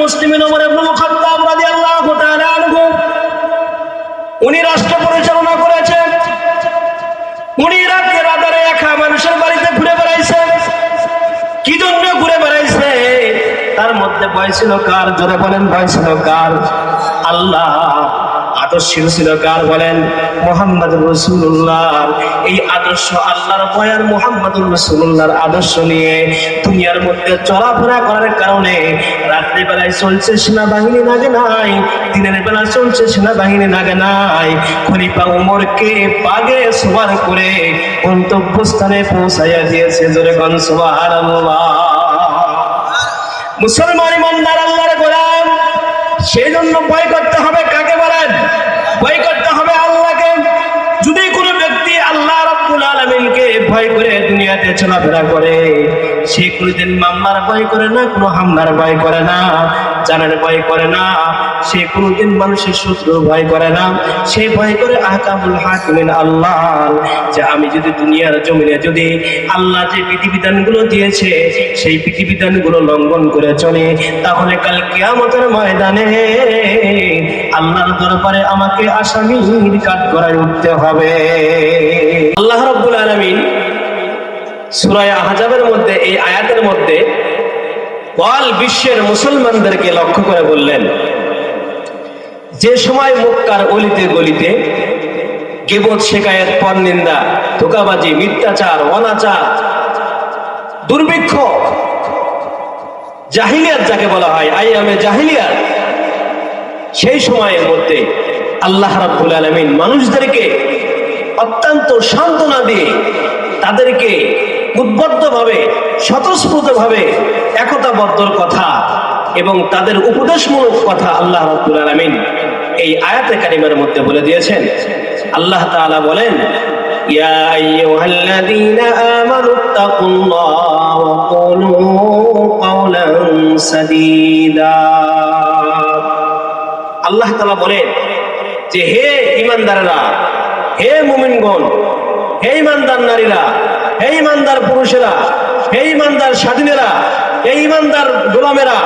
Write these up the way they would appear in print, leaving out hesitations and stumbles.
মুসলিমিন ওমর ইবনুল খাত্তাব রাদিয়াল্লাহু তাআলা আনহু উনি রাষ্ট্র পরিচালনা করেছেন। উনি রাতের আধারে একা মানুষের বাড়িতে ঘুরে বেড়াইছে। কি জন্য ঘুরে বেড়াইছে? তার মধ্যে ভয় ছিল কার? জোরে বলেন, ভয় ছিল কার? আল্লাহ। আদর্শ ছিল কার? বলেন, মুহাম্মদুর রাসূলুল্লাহ। এই আদর্শ আল্লাহর ভয় আর মুহাম্মদুর রাসূলুল্লাহর আদর্শ নিয়ে দুনিয়ার মধ্যে চলাফেরা করার কারণে রাত্রি বেলায় চলছে সেনাবাহিনী লাগে নাই, দিনের বেলা চলছে সেনাবাহিনী লাগে নাই। খলিফা ওমরকে বাগে সওয়ার করে গন্তব্যস্থানে পৌঁছাইয়া দিয়েছে। জোরে বলেন সুবহানাল্লাহ। মুসলমান ইমানদার আল্লাহর গোলাম, সেই জন্য ভয় করতে হবে কাকে? বলেন, ভয় করতে হবে আল্লাহকে। যদি কোনো ব্যক্তি আল্লাহ রাব্বুল আলামিনকে ভয় করে দুনিয়াতে চলাফেরা করে, সে কোনোদিন মামলার ভয় করে না, কোনো হামলার ভয় করে না, জানের ভয় করে না, সে কোনোদিন মানুষের শত্রুর ভয় করে না। সে ভয় করে আহকামুল হাকিমিন আল্লাহ, যে আমি যদি দুনিয়ার জমিনে যদি আল্লাহ যে বিধিবিধানগুলো দিয়েছে সেই বিধিবিধানগুলো লঙ্ঘন করে চলে, তাহলে কাল কিয়ামতের ময়দানে আল্লাহর দরবারে আমাকে আসামির কাঠগড়ায় উঠতে হবে। আল্লাহ রাব্বুল আলামিন সূরা আহজাবের মধ্যে এই আয়াতের মধ্যে ওয়াল বিশ্বের মুসলমানদেরকে লক্ষ্য করে বললেন, যে সময় মক্কার অলিতে গলিতে গীবত, শিকায়েত, পরনিন্দা, ধোঁকাবাজি, মিথ্যাচার, অনাচার, দুর্ভিক্ষ, জাহিলিয়াত যাকে বলা হয়, আইয়ামে জাহিলিয়াত, সেই সময়ের মধ্যে আল্লাহ রাব্বুল আলামিন মানুষদেরকে অত্যন্ত সান্ত্বনা দিয়ে তাদেরকে উদ্বুদ্ধভাবে, স্বতঃস্ফূর্তভাবে একতাবদ্ধর কথা এবং তাদের উপদেশমূলক কথা আল্লাহ রাব্বুল আলামিন এই আয়াতে কারিমার মধ্যে বলে দিয়েছেন। আল্লাহ তাআলা বলেন, ইয়া আইয়ুহাল্লাযীনা আমানুত্তাকুল্লাহ ওয়া কুলু কাওলান সাদীদা। আল্লাহ তাআলা বলেন যে হে ঈমানদাররা, হে মুমিনগণ, হে ঈমানদার নারীরা, হে ঈমানদার পুরুষেরা, হে ঈমানদার স্বাধীনেরা, হে ঈমানদার গোলামেরা,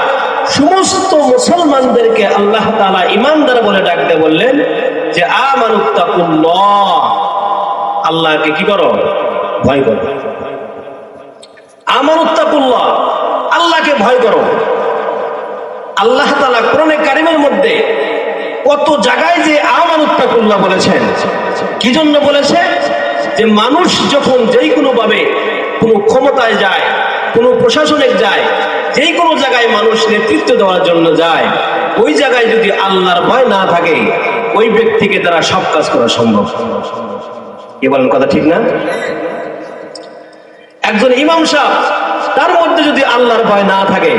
সমস্ত মুসলমানদেরকে আল্লাহ তাআলা ঈমানদার বলে ডাকতে বললেন যে আমানুত্তাকুল্লাহ, আল্লাহকে কি করো? ভয় করো। আমানুত্তাকুল্লাহ, আল্লাহকে ভয় করো। আল্লাহ তাআলা কোরআনে কারিমের মধ্যে কত জায়গায় যে আমানুত্তাকুল্লাহ বলেছেন। কি জন্য বলেছে? যে মানুষ যখন যেই কোনো ভাবে কোনো ক্ষমতায় যায়, কোনো প্রশাসনে যায়, যেই কোনো জায়গায় মানুষ নেতৃত্ব দেওয়ার জন্য যায়, ওই জায়গায় যদি আল্লাহর ভয় না থাকে, ওই ব্যক্তিকে দ্বারা সব কাজ করা সম্ভব। কি বলেন, কথা ঠিক না? একজন ইমাম সাহেব, তার মধ্যে যদি আল্লাহর ভয় না থাকে,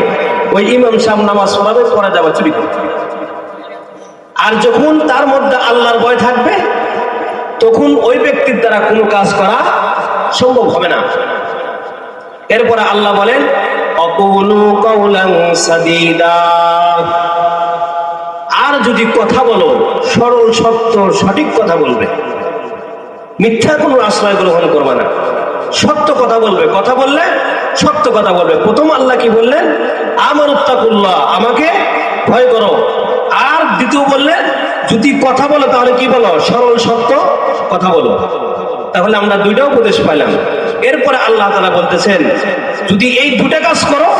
ওই ইমাম সাহেব নামাজ পড়া যাবে চুরি করতে। আর যখন তার মধ্যে আল্লাহর ভয় থাকবে, তখন ওই ব্যক্তির দ্বারা কোনো কাজ করা সম্ভব হবে না। এরপরে আল্লাহ বলেন, অকুলু কাওলান সাদীদা, আর যদি কথা বলো সরল, সত্য, সঠিক কথা বলবে, মিথ্যা কোনো আশ্রয় গ্রহণ করবে না, সত্য কথা বলবে। কথা বললে সত্য কথা বলবে। প্রথম আল্লাহ কি বললেন? আমানুত্তাকুল্লাহ, আমাকে ভয় করো। আর দ্বিতীয় বললেন, যদি কথা বলো তাহলে কি বলো? সরল, সত্য কথা বলো। তাহলে আমরা দুইটা উপদেশ পাইলাম। এরপরে আল্লাহ তাআলা বলতেছেন, যদি এই দুটা কাজ করো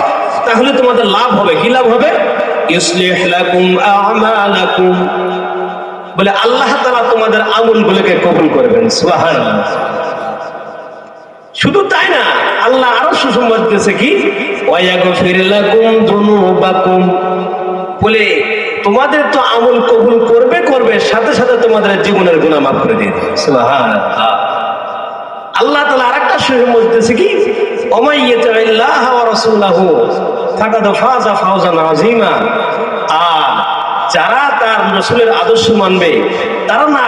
তাহলে তোমাদের লাভ হবে। কি লাভ হবে? ইউসলিহ লাকুম আ'মালাকুম, বলে আল্লাহ তাআলা তোমাদের আমলগুলোকে কবুল করবেন। সুবহানাল্লাহ। শুধু তাই না, আল্লাহ আরো সুসংবাদ দিয়েছে কি, ওয়া ইয়াগফির লাকুম যুনুবাকুম, বলে তোমাদের তো আমল কবুল করবে, সাথে সাথে তোমাদের জীবনের গুনাহ মাফ করে দিয়ে দেবে। সুবহানাল্লাহ। আল্লাহ তাআলা আরেকটা সুসংবাদ দিয়েছে কি, ওমাই ইয়াতিল্লাহ ওয়া রাসূলাহু ফাকাদ ফাযা ফাওজান আযীমা, আর যারা তার রাসূলের আদর্শ মানবে তারা না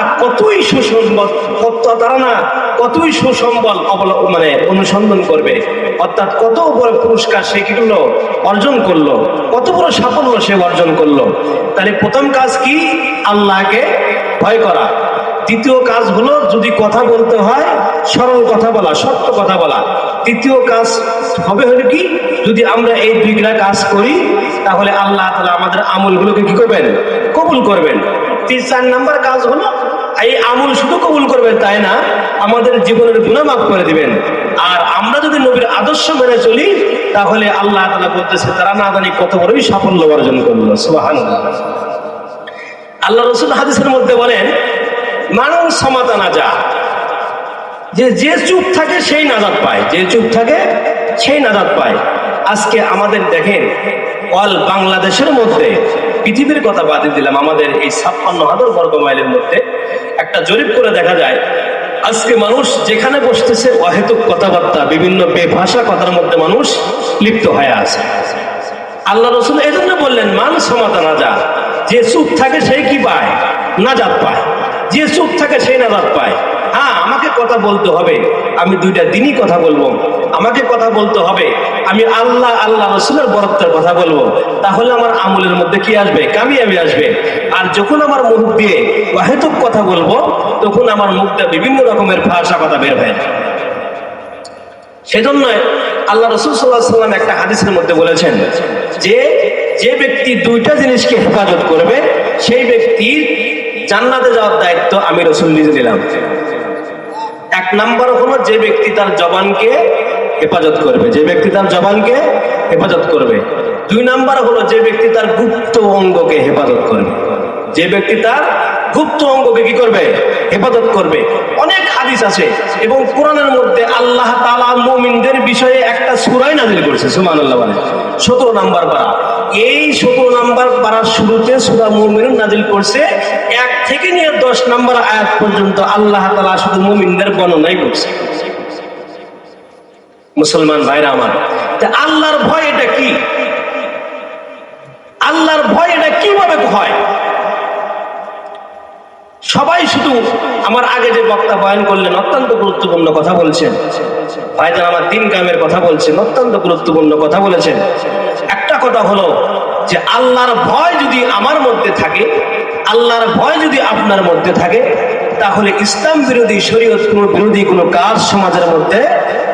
কতই সুসম্বল মানে অনুসন্ধান করবে, অর্থাৎ কত বড় পুরস্কার সে কি করলো? অর্জন করলো, কত বড় সাফল্য সে অর্জন করলো। তাহলে প্রথম কাজ কি? আল্লাহকে ভয় করা। দ্বিতীয় কাজ হলো, যদি কথা বলতে হয় সরল কথা বলা, সত্য কথা বলা। তৃতীয় কাজ হবে হলো কি, যদি আমরা এই দুইটা কাজ করি তাহলে আল্লাহ তাআলা আমাদের আমলগুলোকে কি করবেন? কবুল করবেন। 3-4 নাম্বার কাজ হলো এই আমল শুধু কবুল করবেন তাই না, আমাদের জীবনের গুনাহ মাফ করে দিবেন। আর আমরা যদি নবীর আদর্শ মেনে চলি তাহলে আল্লাহ তাআলা বলতেছে তারা না জানি কত বড়ই সাফল্য অর্জন করলো। সুবহানাল্লাহ। আল্লাহ রাসূল হাদিসের মধ্যে বলেন মান সামাতা নাজা, যে চুপ থাকে সেই নাজাত পায়, যে চুপ থাকে সেই নাজাত পায়। আজকে আমাদের দেখেন অল বাংলাদেশের মধ্যে, পৃথিবীর কথা বাদে দিলাম, আমাদের এই 56,000 বর্গ মাইলের মধ্যে একটা জরিপ করে দেখা যায় আজকে মানুষ যেখানে বসতেছে অহেতুক কথাবার্তা, বিভিন্ন বেভাষা কথার মধ্যে মানুষ লিপ্ত হয়ে আছে। আল্লাহ রাসূল এই জন্য বললেন মান সামাতা নাজা, যে চুপ থাকে সেই কি পায়? নাজাত পায়। যে চুপ থাকে সেই নাজাত পায়। হ্যাঁ, আমাকে কথা বলতে হবে, আমি 2টা দিনই কথা বলবো, আমাকে কথা বলতে হবে, আমি আল্লাহ রাসূলের বরত্বের কথা বলবো, তাহলে আমার আমলের মধ্যে কি আসবে? কামিয়াবি আসবে। আর যখন আমার মুখ দিয়ে অহেতুক কথা বলবো তখন আমার মুখটা বিভিন্ন রকমের ভাষা কথা বের হয়ে যায়। সেজন্য আল্লাহ রাসূল সাল্লাল্লাহু আলাইহি ওয়াসাল্লাম একটা হাদিসের মধ্যে বলেছেন যে ব্যক্তি 2টা জিনিসকে হেফাজত করবে সেই ব্যক্তির জান্নাতে যাওয়ার দায়িত্ব আমি রাসূল নিজে নিলাম। 1 নাম্বার হলো যে ব্যক্তি তার জবানকে হেফাজত করবে, যে ব্যক্তি তার জবানকে হেফাজত করবে। 2 নাম্বার হলো যে ব্যক্তি তার গুপ্ত অঙ্গকে হেফাজত করবে, যে ব্যক্তি তার গুপ্ত অঙ্গকে কি করবে? হেফাজত করবে। অনেক হাদিস আছে এবং কোরআনের মধ্যে আল্লাহ তাআলা মুমিনদের বিষয়ে একটা সূরা নাযিল করেছে। সুবহানাল্লাহ বলেন 17 নাম্বার পারা। এই 17 নাম্বার পারার শুরুতে সূরা মুমিনুন নাযিল করছে, 1 থেকে নিয়ে 10 নাম্বার আয়াত পর্যন্ত আল্লাহ তাআলা শুধু মুমিনদের বর্ণনাই করছে। মুসলমান ভাইরা আমার, তা আল্লাহর ভয় এটা কি? আল্লাহর ভয় এটা কিভাবে হয়? সবাই শুধু আমার আগে যে বক্তা বয়ান করলেন অত্যন্ত গুরুত্বপূর্ণ কথা বলছেন, ভাইজান আমার দিন কামের কথা বলছেন, অত্যন্ত গুরুত্বপূর্ণ কথা বলেছেন। একটা কথা হলো যে আল্লাহর ভয় যদি আমার মধ্যে থাকে, আল্লাহর ভয় যদি আপনার মধ্যে থাকে, তাহলে ইসলাম বিরোধী, শরীয়ত বিরোধী কোনো কাজ সমাজের মধ্যে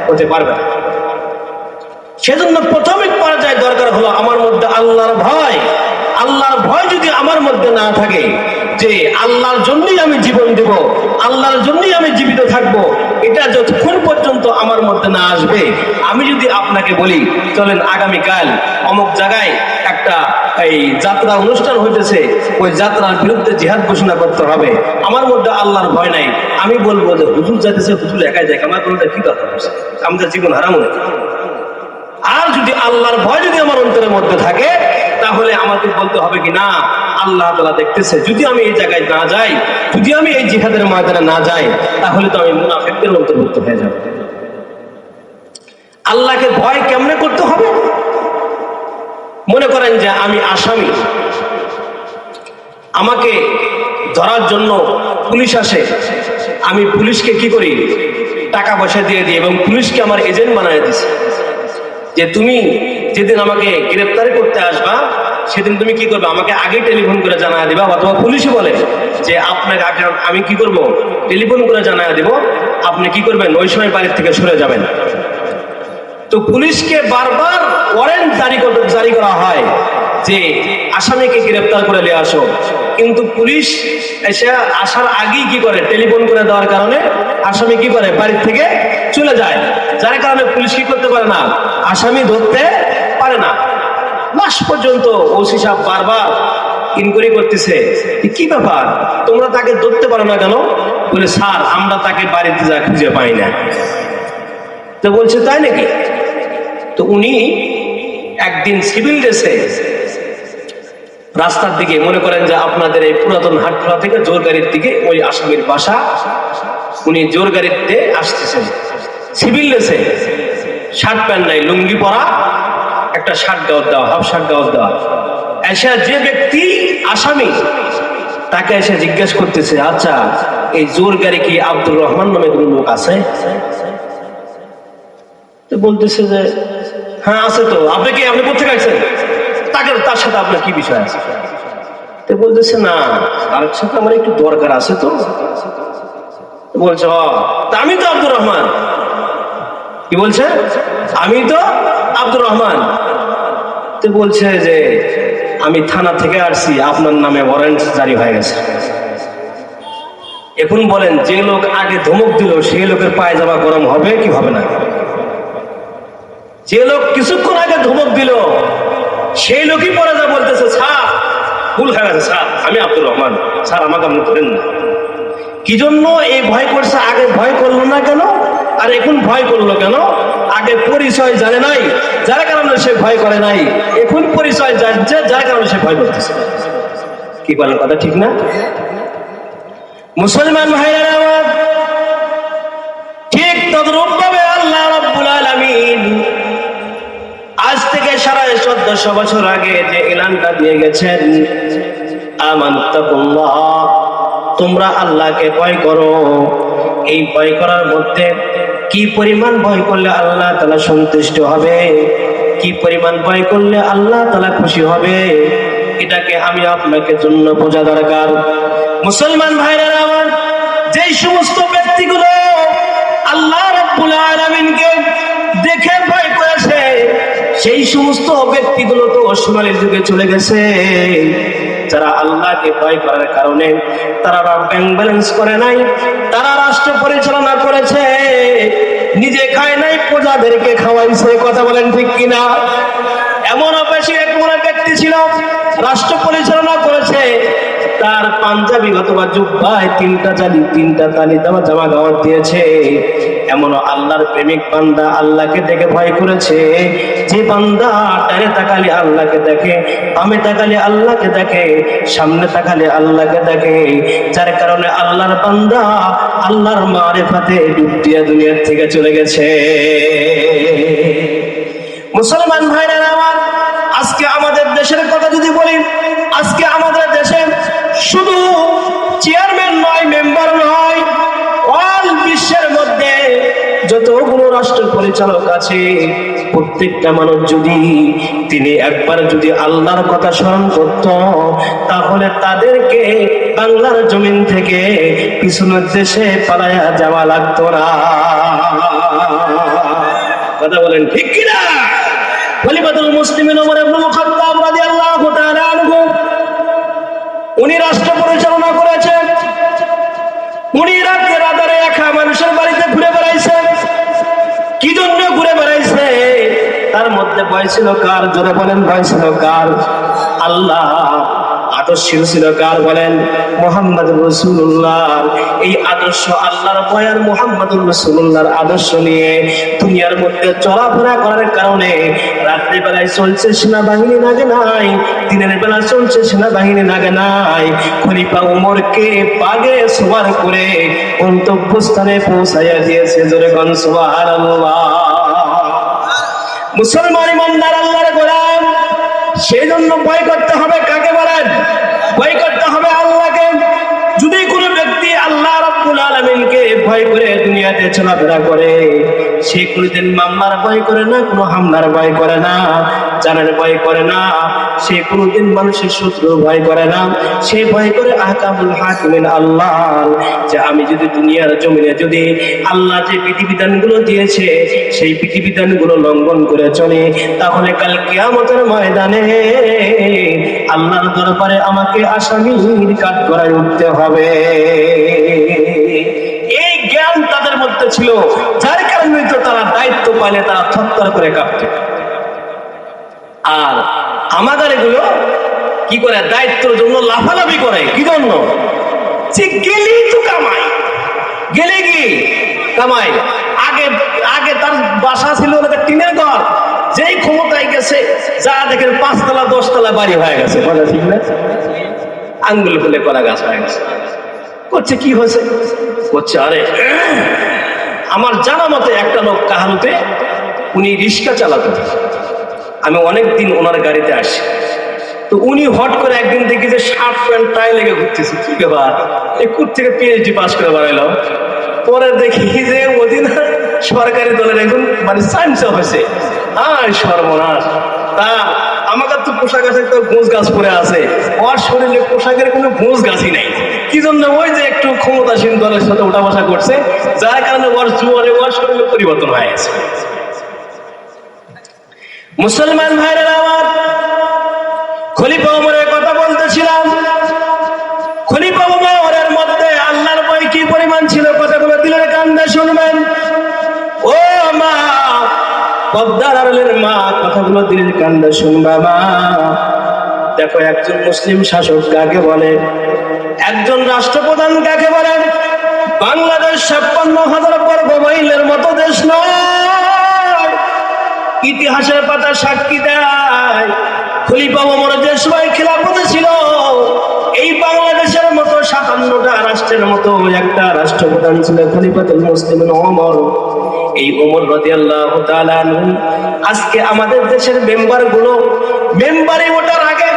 হতে পারবে না। সেজন্য প্রাথমিক পর্যায়ে দরকার হলো আমার মধ্যে আল্লাহর ভয়। আল্লাহর ভয় যদি আমার মধ্যে না থাকে, যে আল্লাহর জন্যই আমি জীবন দেব, আল্লাহর জন্যই আমি জীবিত থাকব, এটা যতক্ষণ পর্যন্ত আমার মধ্যে না আসবে, আমি যদি আপনাকে বলি চলেন আগামীকাল অমুক জায়গায় একটা এই যাত্রা অনুষ্ঠান হইতেছে, ওই যাত্রার বিরুদ্ধে জিহাদ ঘোষণা করতে হবে, আমার মধ্যে আল্লাহর ভয় নাই, আমি বলবো যে হুজুর যাইতেছে, হুজুর একাই যায়, আমার কোনটা কি কথা বলছে, আমাদের জীবন হারাম হয়ে যায়। আর যদি আল্লাহর ভয় যদি আমার অন্তরের মধ্যে থাকে, তাহলে আমাকে বলতে হবে কি না, আল্লাহ তাআলা দেখতেছে, যদি আমি এই জায়গায় না যাই, যদি আমি এই জিহাদের ময়দানে না যাই, তাহলে তো আমি মুনাফিকদের অন্তর্ভুক্ত হয়ে যাব। আল্লাহকে ভয় কেমনে করতে হবে? মনে করেন যে আমি আসামি, আমাকে ধরার জন্য পুলিশ আসে, আমি পুলিশকে কি করি? টাকা পয়সা দিয়ে দিই এবং পুলিশকে আমার এজেন্ট বানিয়ে দিছি, যে তুমি যেদিন আমাকে গ্রেফতার করতে আসবা সেদিন তুমি কি করবে? আমাকে আগে টেলিফোন করে জানায় দিবা, অথবা পুলিশে বলে যে আপনাকে আমি কি করব? টেলিফোন করে জানায় দিব, আপনি কি করবেন? ওই সময় বাড়ির থেকে সরে যাবেন। তো পুলিশকে বারবার ওয়ারেন্ট জারি করা হয় যে আসামিকে গ্রেফতার করে নিয়ে আসো, কিন্তু পুলিশ এসে আসার আগেই কি করে? টেলিফোন করে দেওয়ার কারণে আসামি কি করে? বাড়ির থেকে চলে যায়, যার কারণে পুলিশ কি করতে পারে না? আসামি ধরতে পারে না। লাস্ট পর্যন্ত ওসি সাহেব বারবার ইনকোয়ারি করতেছে, কি ব্যাপার, তোমরা তাকে ধরতে পারো না কেন? বলে স্যার আমরা তাকে বাড়িতে যা খুঁজে পাই না। তো বলছে তাই নাকি? তো উনি একদিন সিভিল ড্রেসে রাস্তার দিকে, মনে করেন যে আপনাদের এই পুরাতন হাটখোলা থেকে জোরগাড়ির দিকে ওই আসামির বাসা, উনি জোরগাড়িতে আসতেছেন সিভিল ড্রেসে, শার্ট প্যান্ট নাই, লুঙ্গি পরা, একটা শার্ট গাউজ দেওয়া, হাফ শার্ট গাউজ দেওয়া। এসে যে ব্যক্তি আসামি তাকে এসে জিজ্ঞেস করতেছে, আচ্ছা এই জোরগাড়ি কি আব্দুর রহমান নামে কোনো লোক আছে? তো বলতেছে যে হ্যাঁ আছে। তো আপনি কি, আপনি কোথেকে আসছেন? তার সাথে আপনার কি বিষয় আছে? তো বলতেছে না, তার সাথে আমার একটু দরকার আছে। তো বলছে আমি তো আব্দুর রহমান। কি বলছে? আমি তো আব্দুর রহমান। তো বলছে যে আমি থানা থেকে আসছি, আপনার নামে ওয়ারেন্ট জারি হয়ে গেছে। এখন বলেন, যে লোক আগে ধমক দিল সেই লোকের পায়জামা গরম হবে কি হবে না? যে লোক কিছুক্ষণ আগে ধমক দিল সেই লোকই পরে যা বলতেছে, স্যার ভুল হয়ে গেছে স্যার, আমি আব্দুর রহমান, স্যার আমাকে আপনি ধরেন না। কি জন্য এই ভয় করছে? আগে ভয় করলো না কেন, আর এখন ভয় করলো কেন? আগে পরিচয় জানে নাই, যার কারণে সে ভয় করে নাই। এখন পরিচয় জানছে, যার কারণে সে ভয় করতেছে। কি বলেন, কথা ঠিক না? মুসলমান ভাইরা আমার, ঠিক তদ্রূপ ভাবে আল্লাহ রাব্বুল আলামিন আজ থেকে 1450 বছর আগে যে এলানটা দিয়ে গেছেন, আমানতাকুল্লাহ, তোমরা আল্লাহকে ভয় করো। এই ভয় করার মধ্যে কি পরিমাণ ভয় করলে আল্লাহ তাআলা সন্তুষ্ট হবে, কি পরিমাণ ভয় করলে আল্লাহ তাআলা খুশি হবে, এটাকে আমি আপনাকে জন্য বোঝা দরকার। মুসলমান ভাইরা আমার, যেই সমস্ত ব্যক্তিগুলো আল্লাহ রাব্বুল আলামিনকে দেখে ভয় করেছে, সেই সমস্ত ব্যক্তিগুলো তো সোনালী যুগে চলে গেছে। যারা আল্লাহকে ভয় করার কারণে তারা ব্যাংক ব্যালেন্স করে নাই, তারা রাষ্ট্র পরিচালনা করেছে, নিজে খায় নাই, প্রজাদেরকে খাওয়াইছে। কথা বলেন ঠিক কিনা? এমন বেশি এক ব্যক্তি ছিল, রাষ্ট্র পরিচালনা করেছে, তার পাঞ্জাবি অথবা জুব্বায় 3টা তালি দেওয়া জামা গাওয়ার দিয়েছে। এমনও আল্লাহর প্রেমিক বান্দা আল্লাহকে দেখে ভয় করেছে, যে বান্দা ডানে তাকালে আল্লাহকে দেখে, বামে তাকালে আল্লাহকে দেখে, সামনে তাকালে আল্লাহকে দেখে, যার কারণে আল্লাহর বান্দা আল্লাহর মারিফাতে ডুব দিয়ে দুনিয়া থেকে চলে গেছে। মুসলমান ভাইরা আমার, আজকে আমাদের দেশের কথা যদি বলি, আজকে আমাদের দেশে শুধু চেয়ারম্যান নয়, মেম্বার নয়, অল বিশ্বের মধ্যে যতগুলো রাষ্ট্র পরিচালক আছে, প্রত্যেকটা মানুষ যদি তিনি একবার যদি আল্লাহর কথা স্মরণ করত, তাহলে তাদেরকে বাংলার জমিন থেকে পিছনের দেশে পালায়া যাওয়া লাগতো না। কথা বলেন ঠিক কিনা? খলিফাতুল মুসলিমিন ওমর ইবনুল খাত্তাব রাদিয়াল্লাহু তাআলা আনহু, উনি রাষ্ট্র পরিচালনা করেছেন। উনি রাতে রাতারে একা মানুষের বাড়িতে ঘুরে বেড়াইছে। কি জন্য ঘুরে বেড়াইছে? তার মধ্যে ভয় ছিল কার? জোরে বলেন, ভয় ছিল কার? আল্লাহ। আদর্শ ছিল কার? বলেন, মুহাম্মদুর রাসূলুল্লাহ। এই আদর্শ আল্লাহর ভয় আর মুহাম্মদুর রাসূলুল্লাহর আদর্শ নিয়ে দুনিয়ার মধ্যে চলাফেরা করার কারণে রাত্রি বেলায় চলছে সেনাবাহিনী নাগে নাই, দিনের বেলা চলছে সেনাবাহিনী নাগে নাই। খলিফা ওমরকে বাগে সওয়ার করে গন্তব্যস্থানে পৌঁছাইয়া দিয়েছে। জোরে কোন সুবহানাল্লাহ। মুসলমান ইমানদার আল্লাহর গোলাম, সেই জন্য ভয় করতে হবে কাকে বলেন? ভয় করতে হবে আল্লাহকে। যদি কোনো ব্যক্তি আল্লাহ রাব্বুল আলামিনকে ভয় করে দুনিয়াতে চলাফেরা করে, সে কোনোদিন মামলার ভয় করে না, কোনো হামলার ভয় করে না, জানের ভয় করে না, সে কোনোদিন মানুষের শত্রু ভয় করে না। সে ভয় করে আহকামুল হাকিমিন আল্লাহ, যে আমি যদি দুনিয়ার জমিনে যদি আল্লাহ যে বিধিবিধানগুলো দিয়েছে সেই বিধিবিধানগুলো লঙ্ঘন করে চলে, তাহলে কাল কিয়ামতের ময়দানে আল্লাহর দরবারে আমাকে আসামির কাঠ করায় উঠতে হবে। এই জ্ঞান তাদের মধ্যে ছিল, যার কারণে তো তারা দায়িত্ব পাইলে তারা থরথর করে কাঁপত। আর আমাদের এগুলো কি করে? দায়িত্বের জন্য লাফালাফি করে। কি জন্য? যে গেলেই তো কামাই, গেলে কি কামাই। আগে আগে তার বাসা ছিল টিনের ঘর, যেই ক্ষমতায় গেছে যা দেখেন 5 তলা 10 তলা বাড়ি হয়ে গেছে। কথা ঠিক না? আঙ্গুল ফুলে কলা গাছ হয়ে গেছে। করছে কি হয়েছে? করছে আরে আমার জানা মতে একটা লোক কাহালুতে উনি রিক্সা চালাতেন। আমি অনেকদিন ওনার গাড়িতে আসি, তো উনি হট করে একদিন দেখি যে শার্ট প্যান্ট টাই লেগে ঘুরতেছে। কি ব্যাপার? এই কোথ থেকে পিএইচডি পাস করে বাড়াইলাম। পরে দেখি যে ওদিন সরকারি দলের এখন মানে সায়েন্স হয়েছে। হ্যাঁ, সর্বনাশ। তা আমাদের তো পোশাক আছে, তো গোঁজ গাছ পরে আছে, ওর শরীরে পোশাকের কোনো গোঁজ গাছই নাই। কি জন্য? ওই যে একটু ক্ষমতাসীন দলের সাথে ওঠা বসা করছে, যার কারণে ওর জুয়ারে ওর শরীরে পরিবর্তন হয়ে গেছে। মুসলমান ভাইরা আমার, খলিফা ওমরের কথা বলতেছিলাম। খলিফা ওমরের মধ্যে আল্লাহর ভয় কি পরিমাণ ছিল, কথাগুলো দিলের কান্দে শুনবেন। ও মা, পদ্মার আড়ালের মা, কথাগুলো দিলের কান্দে শুনবা মা। দেখো, একজন মুসলিম শাসক কাকে বলে, একজন রাষ্ট্রপ্রধান কাকে বলে। বাংলাদেশ 56,000 বর্গ মাইলের মতো দেশ নয়। ইতিহাসের পাতা সাক্ষী দেয়, খলিফা ওমর যে সময় খিলাফতে ছিল, এই বাংলাদেশের মতো 57টা রাষ্ট্রের মতো একটা রাষ্ট্রপ্রধান ছিল খলিফাতুল মুসলিমিন ওমর। এই ওমর রাদিয়াল্লাহু তাআলা আনহু আজকে আমাদের দেশের মেম্বারগুলো মেম্বারে ওঠার আগে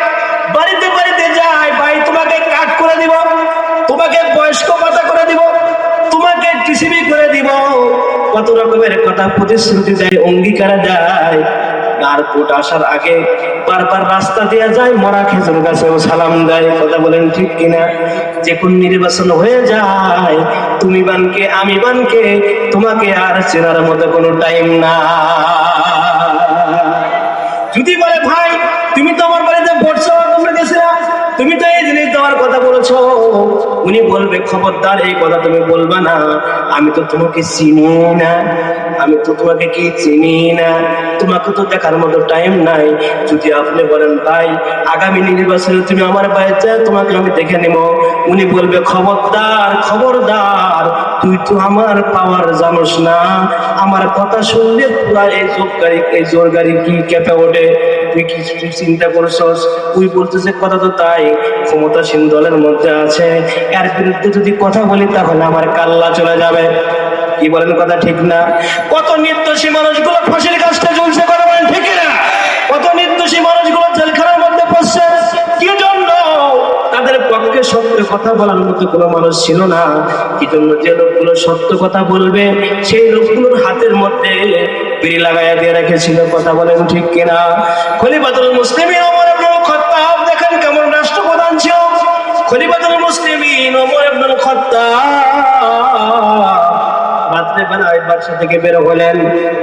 বাড়িতে বাড়িতে যায়, ভাই তোমাকে কাট করে দিব, তোমাকে বয়স্ক ভাতা করে দিব, তোমাকে টিসিবি করে দিব, কত রকমের কথা প্রতিশ্রুতি দেয়, অঙ্গীকার দেয়। আর ভোট আসার আগে বারবার রাস্তা দিয়ে যায়, মরা খেজুর গাছেও সালাম দেয়। কথা বলেন ঠিক কিনা? যে কোন নির্বাচন হয়ে যায়, তুমি বানকে আমি বানকে, তোমাকে আর চেনার মতো কোনো টাইম না। যদি বলে ভাই তুমি তো আমার বাড়িতে ভোট চাওয়ার জন্য গেছিলা, তুমি তো এই জিনিস দেওয়ার কথা বলেছো, উনি বলবে খবরদার এই কথা তুমি বলবা না, আমি তো তোমাকে চিনি না, আমি তো তোমাকে কি চিনি না, তোমাকে তো দেখার মতো টাইম নাই। যদি আপনি বলেন ভাই আগামী নির্বাচনে তুমি আমার বাড়িতে তোমাকে আমি দেখে নেব, উনি বলবে খবরদার খবরদার, তুই তো আমার পাওয়ার জানোস না, আমার কথা শুনলে পুরা এই জোর গাড়ি কি কেঁপে ওঠে, তুই কি চিন্তা করছস? তুই বলতেছে কথা তো তাই, ক্ষমতাসীন দলের মধ্যে আছে, এর বিরুদ্ধে যদি কথা বলি তাহলে আমার কাল্লা চলে যাবে। কি বলেন, কথা ঠিক না? কত নির্দোষী মানুষগুলো ফাঁসির কাজটা ঝুলছে, কথা বলেন ঠিক না? কত নির্দোষী মানুষগুলো জেলখানার মধ্যে পড়ছে, কি জন্য? তাদের পক্ষে সত্য কথা বলার মতো কোনো মানুষ ছিল না। কি জন্য? যে লোকগুলো সত্য কথা বলবে সেই লোকগুলোর হাতের মধ্যে বিড়ি লাগাইয়া দিয়ে রেখেছিল। কথা বলেন ঠিক কিনা? খলিফাতুল মুসলিমিন ওমর ইবনুল খাত্তাব দেখেন কেমন রাষ্ট্রপ্রধান ছিল। খলিফাতুল মুসলিমিন ওমর ইবনুল খাত্তাব রাত্রেবেলায় বাসা থেকে বের হলেন।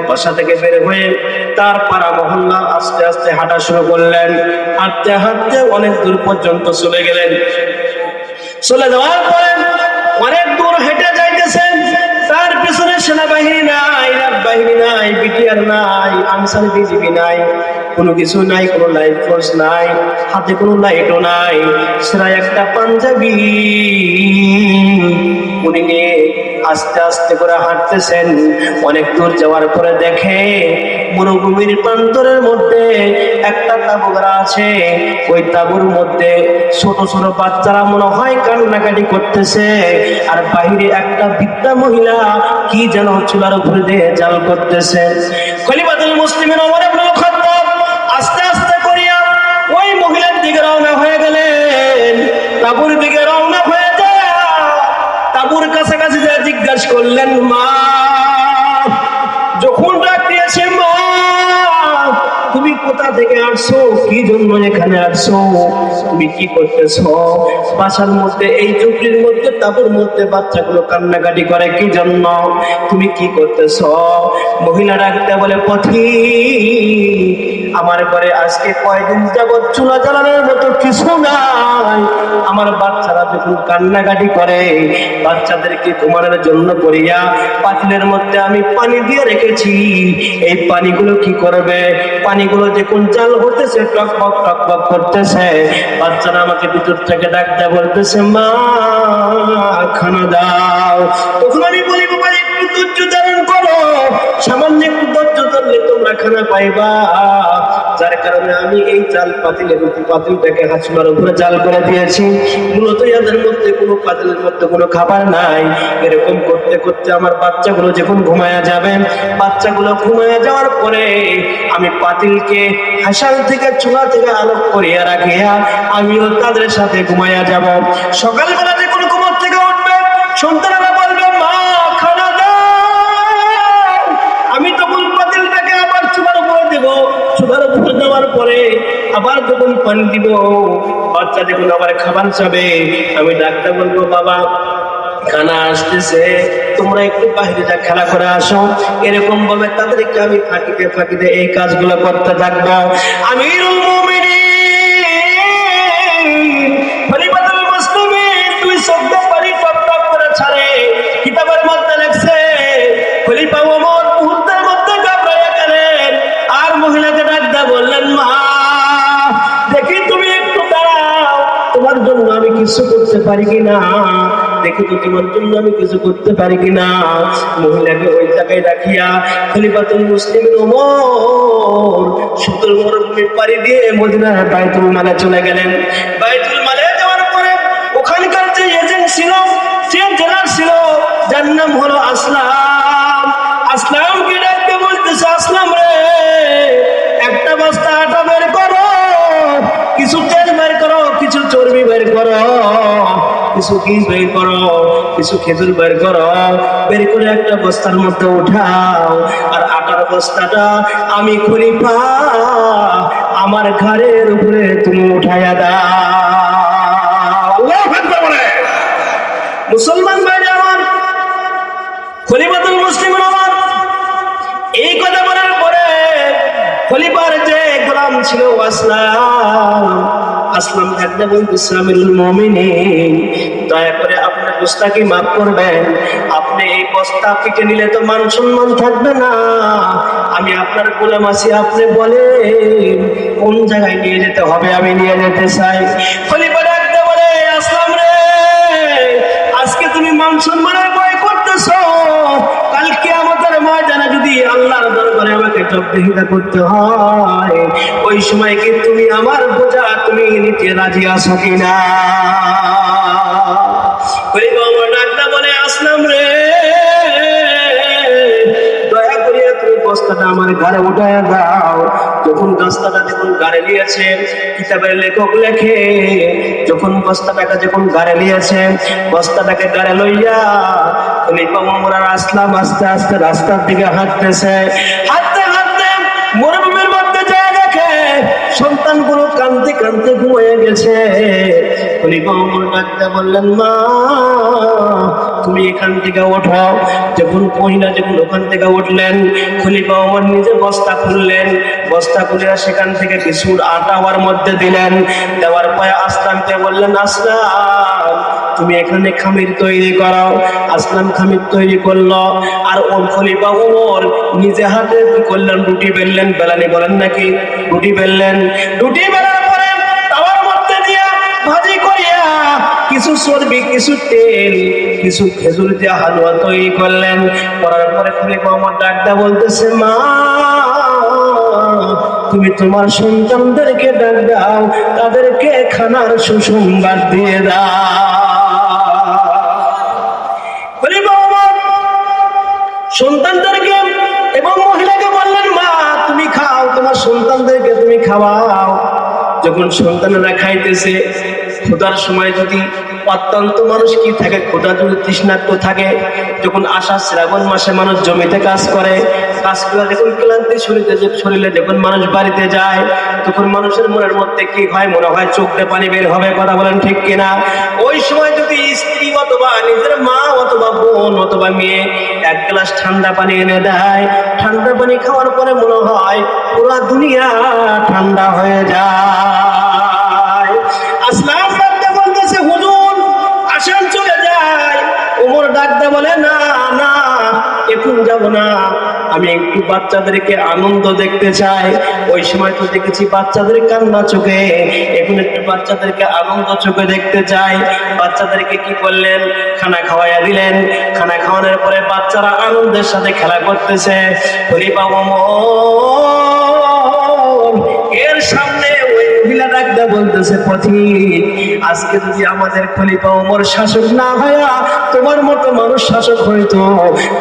বাসা থেকে বের হয়ে তার পাড়া মহল্লা আস্তে আস্তে হাঁটা শুরু করলেন। হাঁটতে হাঁটতে অনেক দূর পর্যন্ত চলে গেলেন। চলে যাওয়ার পরে অনেক দূর হেঁটে যাইতেছেন, তার পিছনে সেনাবাহিনী নাই, রাত বাহিনী নাই, বিটিআর নাই, আনসার বিজিবি নাই, কোনো কিছু নাই, কোনো লাইফ ফোর্স নাই, হাতে কোনো লাইটও নাই, সেরা একটা পাঞ্জাবি উনি নিয়ে আস্তে আস্তে করে হাঁটতেছেন। অনেক দূর যাওয়ার পরে দেখে মরুভূমির প্রান্তরের মধ্যে একটা তাঁবু গাড়া আছে। ওই তাঁবুর মধ্যে ছোট ছোট বাচ্চারা মনে হয় কান্নাকাটি করতেছে, আর বাহিরে একটা বৃদ্ধা মহিলা কি যেন চুলার উপরে দিয়ে জাল করতেছে। খলিফাতুল মুসলিমিন ওমর ইবনুল খাত্তাব আস্তে আস্তে করিয়া ওই মহিলার দিকে রওনা হয়ে গেলেন। তাঁবুর দিকে রওনা হয়ে যায়, তাঁবুর কাছাকাছি যা জিজ্ঞাসা করলেন, মা, যখন ডাক দিয়েছে মা, তুমি কোথা থেকে আসছো, কি জন্য এখানে আসছো, তুমি কি করতেছো? বাসার মধ্যে এই ঝুপড়ির মধ্যে তাঁবুর মধ্যে বাচ্চাগুলো কান্নাকাটি করে, কি জন্য, তুমি কি করতেছো? মহিলা ডাকতে বলে, পথিক, আমার ঘরে আজকে কয়দিন যাবৎ চুলা জ্বালানোর মতো কিছু নাই। আমার বাচ্চারা যখন কান্নাকাটি করে, বাচ্চাদেরকে ঘুমানোর জন্য করিয়া পাতিলের মধ্যে আমি পানি দিয়ে রেখেছি। এই পানিগুলো কি করবে? পানিগুলো যখন জাল হতেছে, টকবক টকবক করতেছে, বাচ্চারা আমাকে ভিতর থেকে ডাকতে বলতেছে, মা, খানা দাও। তখন আমি বলি, বাবা একটু ধৈর্য ধারণ করো, সামান্য একটু ধৈর্য ধরলে তোমরা খানা পাইবা। যার কারণে আমি এই জাল পাতিলটাকে হাসুলার উপরে জাল করে দিয়েছি। মূলত এদের মধ্যে কোনো পাতিলের মধ্যে কোনো খাবার নাই। এরকম করতে করতে আমার বাচ্চাগুলো যখন ঘুমায়া যাবে, বাচ্চাগুলো ঘুমায়া যাওয়ার পরে আমি পাতিলকে হাসাল থেকে চুলা থেকে আলোক করিয়া রাখিয়া আমিও তাদের সাথে ঘুমায়া যাব। সকালবেলা যখন ঘুমার থেকে উঠবে, সন্তানেরা বলবে, মা, খানা দাও। আমি তখন পাতিলটাকে আবার চুলার উপরে দেব। চুলার উপরে দেওয়ার পরে আবার যখন পানি দিব, বাচ্চা যখন আবার খাবার চাবে, আমি ডাক্তার বলবো, বাবা খানা আসতেছে, তোমরা একটু বাইরে যা খেলা করে আসো। এরকম ভাবে তাদেরকে আমি ফাঁকিতে ফাঁকিতে এই কাজগুলো করতে থাকবো। আমিরুল মুমিনিন খলিফাতুল মুসলিমিন দুই চোখে পানি টপ টপ করে ছাড়ে। কিতাবের মধ্যে লেখছে খলিফা ওমর মুহূর্তের মধ্যে ঘাবড়াইয়া গেলেন, আর মহিলাকে ডাক দিয়ে বললেন, মা দেখি তুমি একটু দাঁড়াও, তোমার জন্য আমি কিছু করতে পারি কিনা, দেখি তো তোমার জন্য আমি কিছু করতে পারি কিনা। মহিলাকে ওই জায়গায় রাখিয়া খলিফাতুল মুসলিমিন ওমর সুদূর মরুভূমি পাড়ি দিয়ে মদিনার বাইতুল মালে চলে গেলেন। বাইতুল মালে যাওয়ার পরে ওখানকার যে এজেন্ট ছিল, যে জেলার ছিল, যার নাম হলো আসলাম, আসলামকে ডাকতে বলতেছে, আসলাম রে একটা বস্তা আটা বের করো, কিছু তেল বের করো, কিছু চর্বি বের করো, কিছু বীজ বের করো, কিছু খেজুর বের করো, বের করে একটা বস্তার মধ্যে উঠাও, আর আটার বস্তাটা আমি খলিফা আমার ঘাড়ের উপরে তুমি উঠাইয়া দাও। আল্লাহু আকবার বলে। মুসলমান ভাই আমার, খলিফাতুল মুসলিমিন ওমর এই কথা বলার পরে খলিফার যে গোলাম ছিল আসলাম, আসলাম একটা বলতেছে, আমিরুল মুমিনিন দয়া করে আপনার গোস্তাকে মাফ করবেন, আপনি এই বস্তা পিঠে নিলে তো মান সম্মান থাকবে না, আমি আপনার গোলাম আছি, আপনি বলেন কোন জায়গায় নিয়ে যেতে হবে, আমি নিয়ে যেতে চাই। খলিফা ডাকতে বলে, আসলাম রে আজকে তুমি মান সম্মানের ভয় করতেছো, কালকে আমাদের ময়দানে যদি আল্লাহর দরবারে আমাকে জবাবদিহিতা করতে হয়, ওই সময় কি তুমি আমার বোঝা তুমি নিতে রাজি আছো কিনা? খলিফা ওমর ডাকতে বলে, আসলাম রে দয়া করিয়া তুমি বস্তাটা আমার ঘরে উঠাইয়া দাও। যখন বস্তাটা যখন ঘরে নিয়েছে, কিতাবের লেখক লেখে যখন বস্তাটাকে যখন ঘরে নিয়েছে, বস্তাটাকে ঘরে লইয়া খলিফা ওমর আর আসলাম আস্তে আস্তে রাস্তার দিকে হাঁটতেছে। হাঁটতে হাঁটতে মরুভূমির মধ্যে যায় দেখে সন্তানগুলো কাঁদতে কাঁদতে ঘুমিয়ে গেছে। খলিফা ওমর ডাকতে বললেন, মা তুমি এখান থেকে ওঠো। যখন মহিলা যখন ওখান থেকে উঠলেন, খলিফা ওমর নিজে বস্তা খুললেন, বস্তা খুলে সেখান থেকে কিছু আটা ওর মধ্যে দিলেন, দেওয়ার পরে আসলামকে বললেন, আসলাম তুমি এখানে খামির তৈরি করো। আসলাম খামির তৈরি করলো, আর ওর খলিফা ওমর নিজে হাতে কি করলেন, রুটি বেললেন, বেলানি বলেন নাকি, রুটি বেললেন। রুটি বেলার পরে তাওয়ার মধ্যে দিয়া ভাজি করিয়া কিছু চর্বি, কিছু তেল, কিছু খেজুর দিয়ে হালুয়া তৈরি করলেন। করার পরে খলিফা ওমর ডাকদা বলতেছে, মা তুমি তোমার সন্তানদেরকে ডাক দাও, তাদেরকে খানার সুসংবাদ দিয়ে দাও। খলিফা ওমর সন্তানদেরকে এবং মহিলাকে বললেন, মা তুমি খাও, তোমার সন্তানদেরকে তুমি খাওয়াও। যখন সন্তানেরা খাইতেছে, ক্ষুধার সময় যদি অত্যন্ত মানুষ কি থাকে, ক্ষুধা যদি তৃষ্ণার্ত থাকে, যখন আষাঢ় শ্রাবণ মাসে মানুষ জমিতে কাজ করে, কাজ করে যখন ক্লান্তি শরীরে যখন মানুষ বাড়িতে যায়, তখন মানুষের মনের মধ্যে কি হয়, মনে হয় চোখ দিয়ে পানি বের হবে, কথা বলেন ঠিক কিনা? ওই সময় যদি স্ত্রী অথবা নিজের মা অথবা বোন অথবা মেয়ে এক গ্লাস ঠান্ডা পানি এনে দেয়, ঠান্ডা পানি খাওয়ার পরে মনে হয় পুরো দুনিয়া ঠান্ডা হয়ে যায়। আসলাম ডাকতে বলতেছে, হুজুর আসেন চলে যায়। ওমর ডাকতে বলে, না না এখন যাব না, আমি একটু বাচ্চাদেরকে আনন্দ দেখতে চাই। ওই সময় তো দেখেছি বাচ্চাদের কান্না চোখে, এখন একটু বাচ্চাদেরকে আনন্দ চোখে দেখতে চাই। বাচ্চাদেরকে কি করলেন, খানা খাওয়াইয়া দিলেন। খানা খাওয়ানোর পরে বাচ্চারা আনন্দের সাথে খেলা করতেছে। খলিফা ওমর এর সামনে ওই মহিলা ডাকতে বলতেছে, পথিক আজকে যদি আমাদের খলিফা ওমর শাসক না হইয়া তোমার মতো মানুষ শাসক হইতো,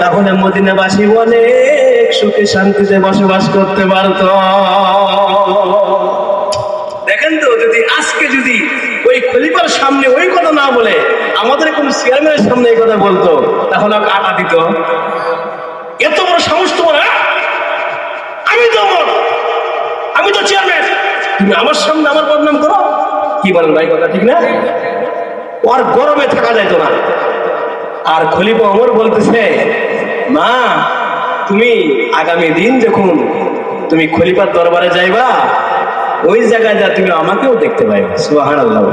তাহলে মদিনাবাসী অনেক সুখে শান্তিতে বসবাস করতে পারত। দেখেন তো, যদি আজকে যদি ওই খলিফার সামনে ওই কথা না বলে আমাদের কোন চেয়ারম্যানের সামনে এই কথা বলতো, তাহলে আটা দিত। এত বড় সাহস তোমার, আমি তো চেয়ারম্যান, তুমি আমার সামনে আমার বদনাম করো, কি বলেন ভাই কথা ঠিক না? ওর গরমে থাকা যাইতো না। আর খলিফা ওমর বলতেছে, মা তুমি আগামী দিন যখন তুমি খলিফার দরবারে যাইবা, ওই জায়গায় যা তুমি আমাকেও দেখতে পাইবে। সুবহানাল্লাহ।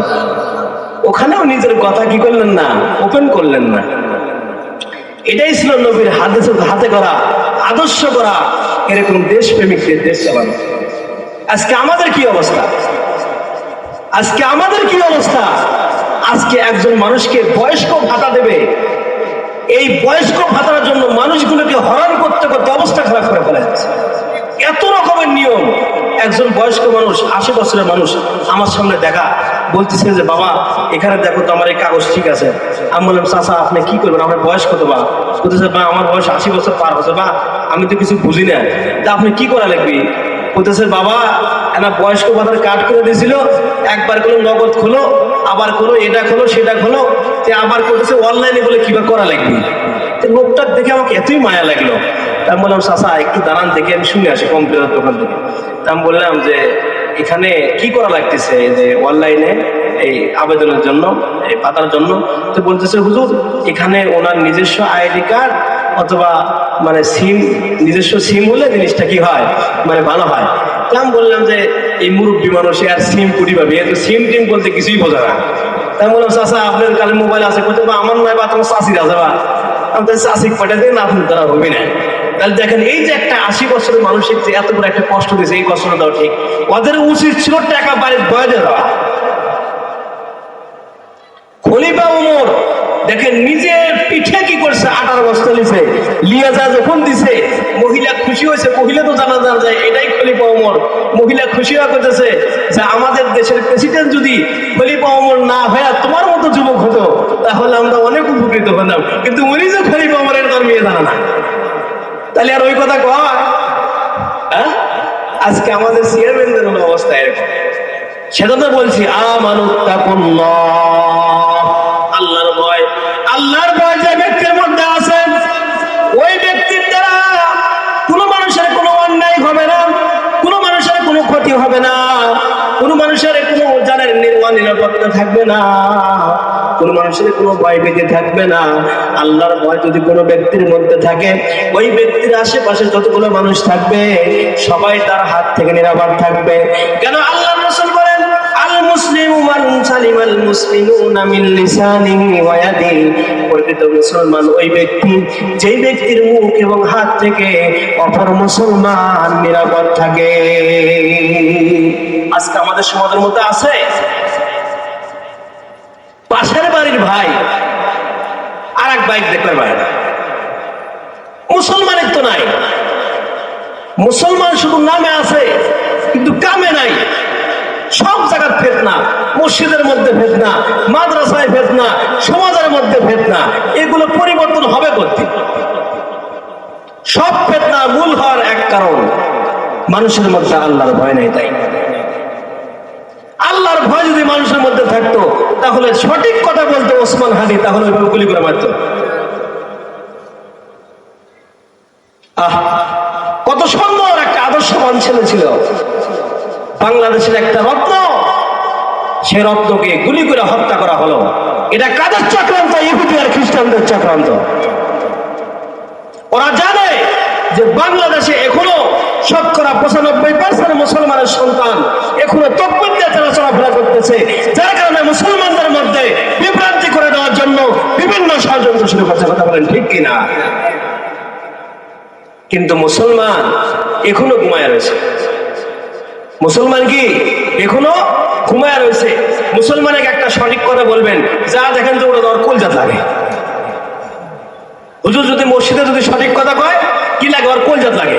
ওখানেও নিজের কথা কি করলেন না, ওপেন করলেন না। এটাই ছিল নবীর হাতে করা, আদর্শ করা এরকম দেশপ্রেমিকদের দেশ চালানো। আজকে আমাদের কি অবস্থা? আজকে আমাদের কি অবস্থা? আজকে একজন মানুষকে বয়স্ক ভাতা দেবে, এই বয়স্ক ভাতার জন্য মানুষগুলোকে হরণ করতে করতে অবস্থা খারাপ করে ফেলা যাচ্ছে। এত রকমের নিয়ম। একজন বয়স্ক মানুষ, 80 বছরের মানুষ আমার সামনে দেখা, বলতেছে যে বাবা এখানে দেখো তো আমার এই কাগজ ঠিক আছে। আমি বললাম, চাচা আপনি কি করবেন, আমার বয়স কত? বা বলতেছে, বা আমার বয়স 80 বছর পার হচ্ছে, বা আমি তো কিছু বুঝি না, তা আপনি কি করা লাগবে? বলতেছে, বাবা একটা বয়স্ক ভাতার কার্ড করে দিয়েছিল, একবার কোনো নগদ খোলো, আবার কোনো এটা খোলো সেটা খোলো, আবার করতেছে অনলাইনে বলে কিভাবে করা লাগবে। লোকটা দেখে আমাকে এতই মায়া লাগলো। তা আমি বললাম, চাচা একটু দাঁড়ান থেকে আমি শুনে আসি কম্পিউটার দোকান থেকে। তা আমি বললাম যে এখানে কি করা লাগতেছে যে অনলাইনে এই আবেদনের জন্য, এই পাতার জন্য? তো বলতেছে, হুজুর এখানে ওনার নিজস্ব আইডি কার্ড অথবা মানে সিম, নিজস্ব সিম হলে জিনিসটা কি হয়, মানে ভালো হয়। তা আমি বললাম যে এই মুরব্বী মানুষে আর সিম কুড়ি পাবে, তো সিম টিম বলতে কিছুই বোঝা না। তা আমি বললাম, চাচা আপনার কালে মোবাইল আছে? বলতে, বা আমার নয়, বা তোমার চাষির আছে। বা আমি তাহলে চাষিক পাঠিয়ে দিই না, আপনার দ্বারা হবে না। তাহলে দেখেন, এই যে একটা 80 বছরের মানুষের যে এত বড় একটা কষ্ট দিয়েছে, এই কষ্টটা দেওয়া ঠিক? ওদের উচিত ছিল টাকা বাড়ির বয়ে দেওয়া। খলিফা ওমর দেখেন নিজের পিঠে কি করছে, 18 বস্তা লিছে, লিয়া যা যখন দিছে মহিলা খুশি হয়েছে। মহিলা তো জানা যায় এটাই খলিফা ওমর। মহিলা খুশি হয়ে করতেছে যে আমাদের দেশের প্রেসিডেন্ট যদি খলিফা ওমর না হয়ে তোমার মতো যুবক হতো তাহলে আমরা অনেক উপকৃত হতাম, কিন্তু উনি যে খলিফা ওমরের তার মেয়ে জানা না। তাহলে আর ওই কথা কয়? আজকে আমাদের চেয়ারম্যানদের অবস্থা এরকম। সেটা তো বলছি, আল্লাহর ভয়, আল্লাহর ভয় যে ব্যক্তির মধ্যে আছে, ওই ব্যক্তির দ্বারা কোনো মানুষের কোনো অন্যায় হবে না, কোনো মানুষের কোনো ক্ষতি হবে না, কোনো মানুষের কোনো জানের নিরাপত্তা থাকবে না, কোনো মানুষের কোনো ভয় ভীতি থাকবে না। আল্লাহর ভয় যদি কোনো ব্যক্তির মধ্যে থাকে, ওই ব্যক্তির আশেপাশে যতগুলো মানুষ থাকবে সবাই তার হাত থেকে নিরাপদ থাকবে। কেন? আল্লাহর রাসূল বলেন, আল মুসলিমু মান সালিমাল মুসলিমুনা মিন লিসানিহি ওয়া ইয়াদিহি। প্রকৃত মুসলমান ওই ব্যক্তি যেই ব্যক্তির মুখ এবং হাত থেকে অপর মুসলমান নিরাপদ থাকে। আজকে আমাদের সমাজের মধ্যে আছে পাশের বাড়ির ভাই আর এক বাইক দেখতে পারে না। মুসলমানের তো নাই, মুসলমান শুধু নামে আছে কিন্তু কামে নাই। সব জায়গার ফিতনা, মসজিদের মধ্যে ফিতনা, মাদ্রাসায় ফিতনা, সমাজের মধ্যে ফিতনা। এগুলো পরিবর্তন হবে করতে। সব ফিতনা মূল হওয়ার এক কারণ, মানুষের মধ্যে আল্লাহর ভয় নেই। তাই আল্লাহর ভয় যদি মানুষের মধ্যে থাকতো তাহলে সঠিক কথা বলতো ওসমান হাদি, তাহলে ওইভাবে গুলি করে মারত। কত সুন্দর একটা আদর্শবান ছেলে ছিল, বাংলাদেশের একটা রত্ন। সে রত্নকে গুলি করে হত্যা করা হলো। এটা কাদের চক্রান্ত? ইহুদি আর খ্রিস্টানদের চক্রান্ত। ওরা জানে যে বাংলাদেশে এখনো 95% মুসলমানের সন্তান এখনো তকবীর দিয়ে তারা চলাফেরা করতেছে, যার কারণে মুসলমানদের মধ্যে বিভ্রান্তি করে দেওয়ার জন্য বিভিন্ন ষড়যন্ত্র শুরু করছে। কথা বলেন ঠিক কিনা? কিন্তু মুসলমান এখনো ঘুমায় রয়েছে। মুসলমান কি এখনো ঘুমায় রয়েছে? মুসলমানের একটা সঠিক কথা বলবেন, যা দেখেন তো ওরা ওর কলজাত লাগে। হুজুর যদি মসজিদে যদি সঠিক কথা কয় কি লাগে? ওর কলজাত লাগে।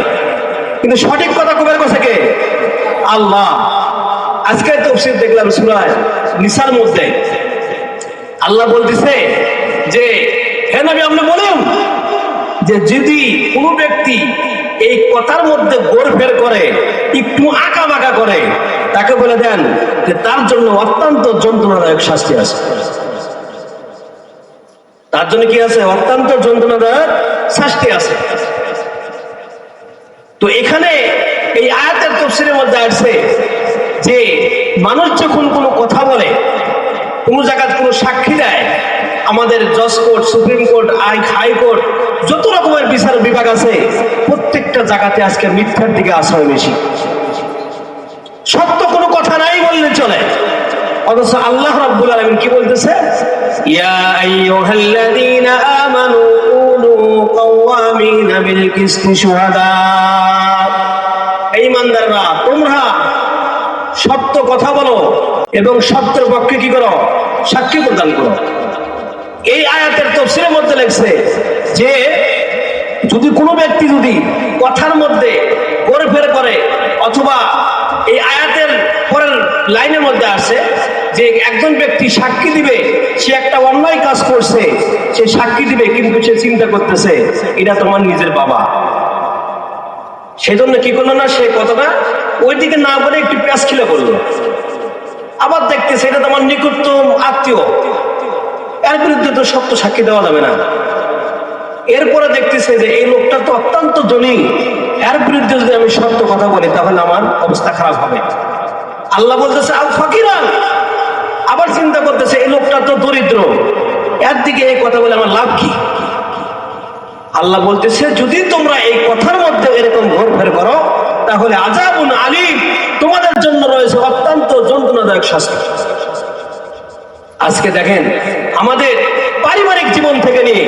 কিন্তু সঠিক কথা কবের কথা কে? আল্লাহ। আজকে তাফসীর দেখলাম সূরা নিসার মধ্যে আল্লাহ বলতেছে যে হে নবী আপনি বলেন যে যদি কোনো ব্যক্তি এই কথার মধ্যে গোরফের করে, একটু আঁকা বাঁকা করে, তাকে বলে দেন যে তার জন্য অত্যন্ত যন্ত্রণাদায়ক শাস্তি আছে। তার জন্য কি আছে? অত্যন্ত যন্ত্রণাদায়ক শাস্তি আছে। তো এখানে এই আয়াতের তাফসীরের মধ্যে আসছে যে মানুষ যখন কোনো কথা বলে, কোনো জায়গায় কোনো সাক্ষী দেয়, আমাদের জজ কোর্ট, সুপ্রিম কোর্ট, হাইকোর্ট, যত রকমের বিচার বিভাগ আছে প্রত্যেকটা জায়গাতে আজকে মিথ্যার দিকে আশ্রয় বেশি। সত্য কোনো কথা নাই বললে চলে। অথচ আল্লাহ রাব্বুল আলামিন কি বলতেছে? ইয়া আইয়ুহাল্লাযীনা আমানু কুনু কাওয়ামিনা বিল কিসতি শুহাদা। এই ইমানদাররা, তোমরা সত্য কথা বলো এবং সত্যের পক্ষে কি করো? সাক্ষী প্রদান করো। এই আয়াতের তাফসীরের মধ্যে লেখছে যে যদি কোনো ব্যক্তি যদি কথার মধ্যে হেরফের করে, অথবা এই আয়াতের পরের লাইনের মধ্যে আসে যে একজন ব্যক্তি সাক্ষী দিবে, সে একটা অন্যায় কাজ করছে, সে সাক্ষী দিবে কিন্তু সে চিন্তা করতেছে এটা তোমার নিজের বাবা, সেজন্য কি করলো না, সে কথাটা ওইদিকে না বলে একটু প্যাঁচ খিলে বললো। আবার দেখতেছে এটা তোমার নিকটতম আত্মীয়, এর বিরুদ্ধে তো সত্য সাক্ষী দেওয়া যাবে না। এরপরে দেখতেছে যে এই লোকটা তো অত্যন্ত জলিল, এর বিরুদ্ধে যদি আমি সত্য কথা বলি তাহলে আমার অবস্থা খারাপ হবে। আল্লাহ বলতেছে আল ফাকিরান। আবার চিন্তা করতেছে এই লোকটা তো দরিদ্র, এর দিকে এই কথা বলে আমার লাভ কি? আল্লাহ বলতেছে যদি তোমরা এই কথার মধ্যে এরকম ঘোরফের করো তাহলে আযাবুন আলীম, তোমাদের জন্য রয়েছে অত্যন্ত যন্ত্রণাদায়ক শাস্তি। আজকে দেখেন আমাদের পারিবারিক জীবন থেকে নিয়ে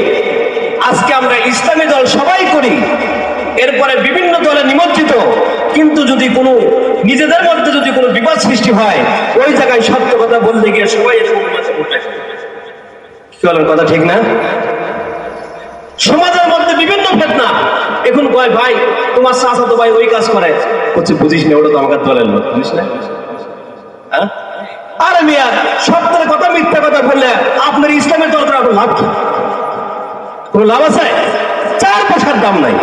আজকে আমরা ইসলামী দল সবাই করি, এরপরে বিভিন্ন দলে নিমজ্জিত, কিন্তু যদি কোনো নিজেদের মধ্যে যদি কোনো বিবাদ সৃষ্টি হয় ওই জায়গায় সত্য কথা বলতে গিয়ে সবাই কি বলেন, কথা ঠিক না? সমাজের মধ্যে বিভিন্ন ফিতনা। এখন কয় ভাই তোমার চাচাতো ভাই ওই কাজ করে, হচ্ছে বুঝিস না, ওটা তো আমাকে দলের লোক, বুঝিস না? হ্যাঁ, আরে মিয়া সত্যের কথা মিথ্যা কথা বললে আপনার ইসলামের দল করে আপনার লাভ কি? কোন লাভ আছে? 4 পয়সার দাম নাই।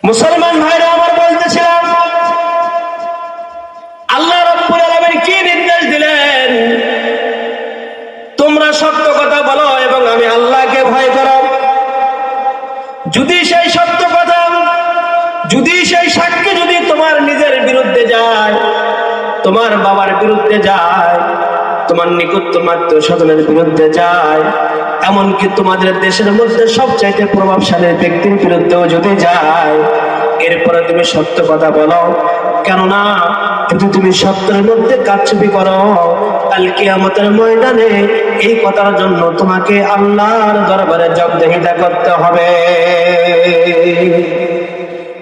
মুসলমান ভাইরা আমার বলতেছিলাম আল্লাহ রাব্বুল আলামিন কি নির্দেশ দিলেন? তোমরা সত্য কথা বলো এবং আমি আল্লাহকে ভয় করো। যদি সেই সত্য কথা, যদি সেই সাক্ষী যদি তোমার নিজের বিরুদ্ধে যায়, তোমার বাবার বিরুদ্ধে যায়, তোমার নিকটতম আত্মীয় স্বজনের বিরুদ্ধে যায়, এমনকি তোমাদের দেশের মধ্যে সবচাইতে প্রভাবশালী ব্যক্তির বিরুদ্ধেও যদি যায়, এরপরে তুমি সত্য কথা বলো। কেননা যদি তুমি সত্যের মধ্যে কারচুপি করো, কাল কিয়ামতের ময়দানে এই কথার জন্য তোমাকে আল্লাহর দরবারে জবাবদিহিতা করতে হবে।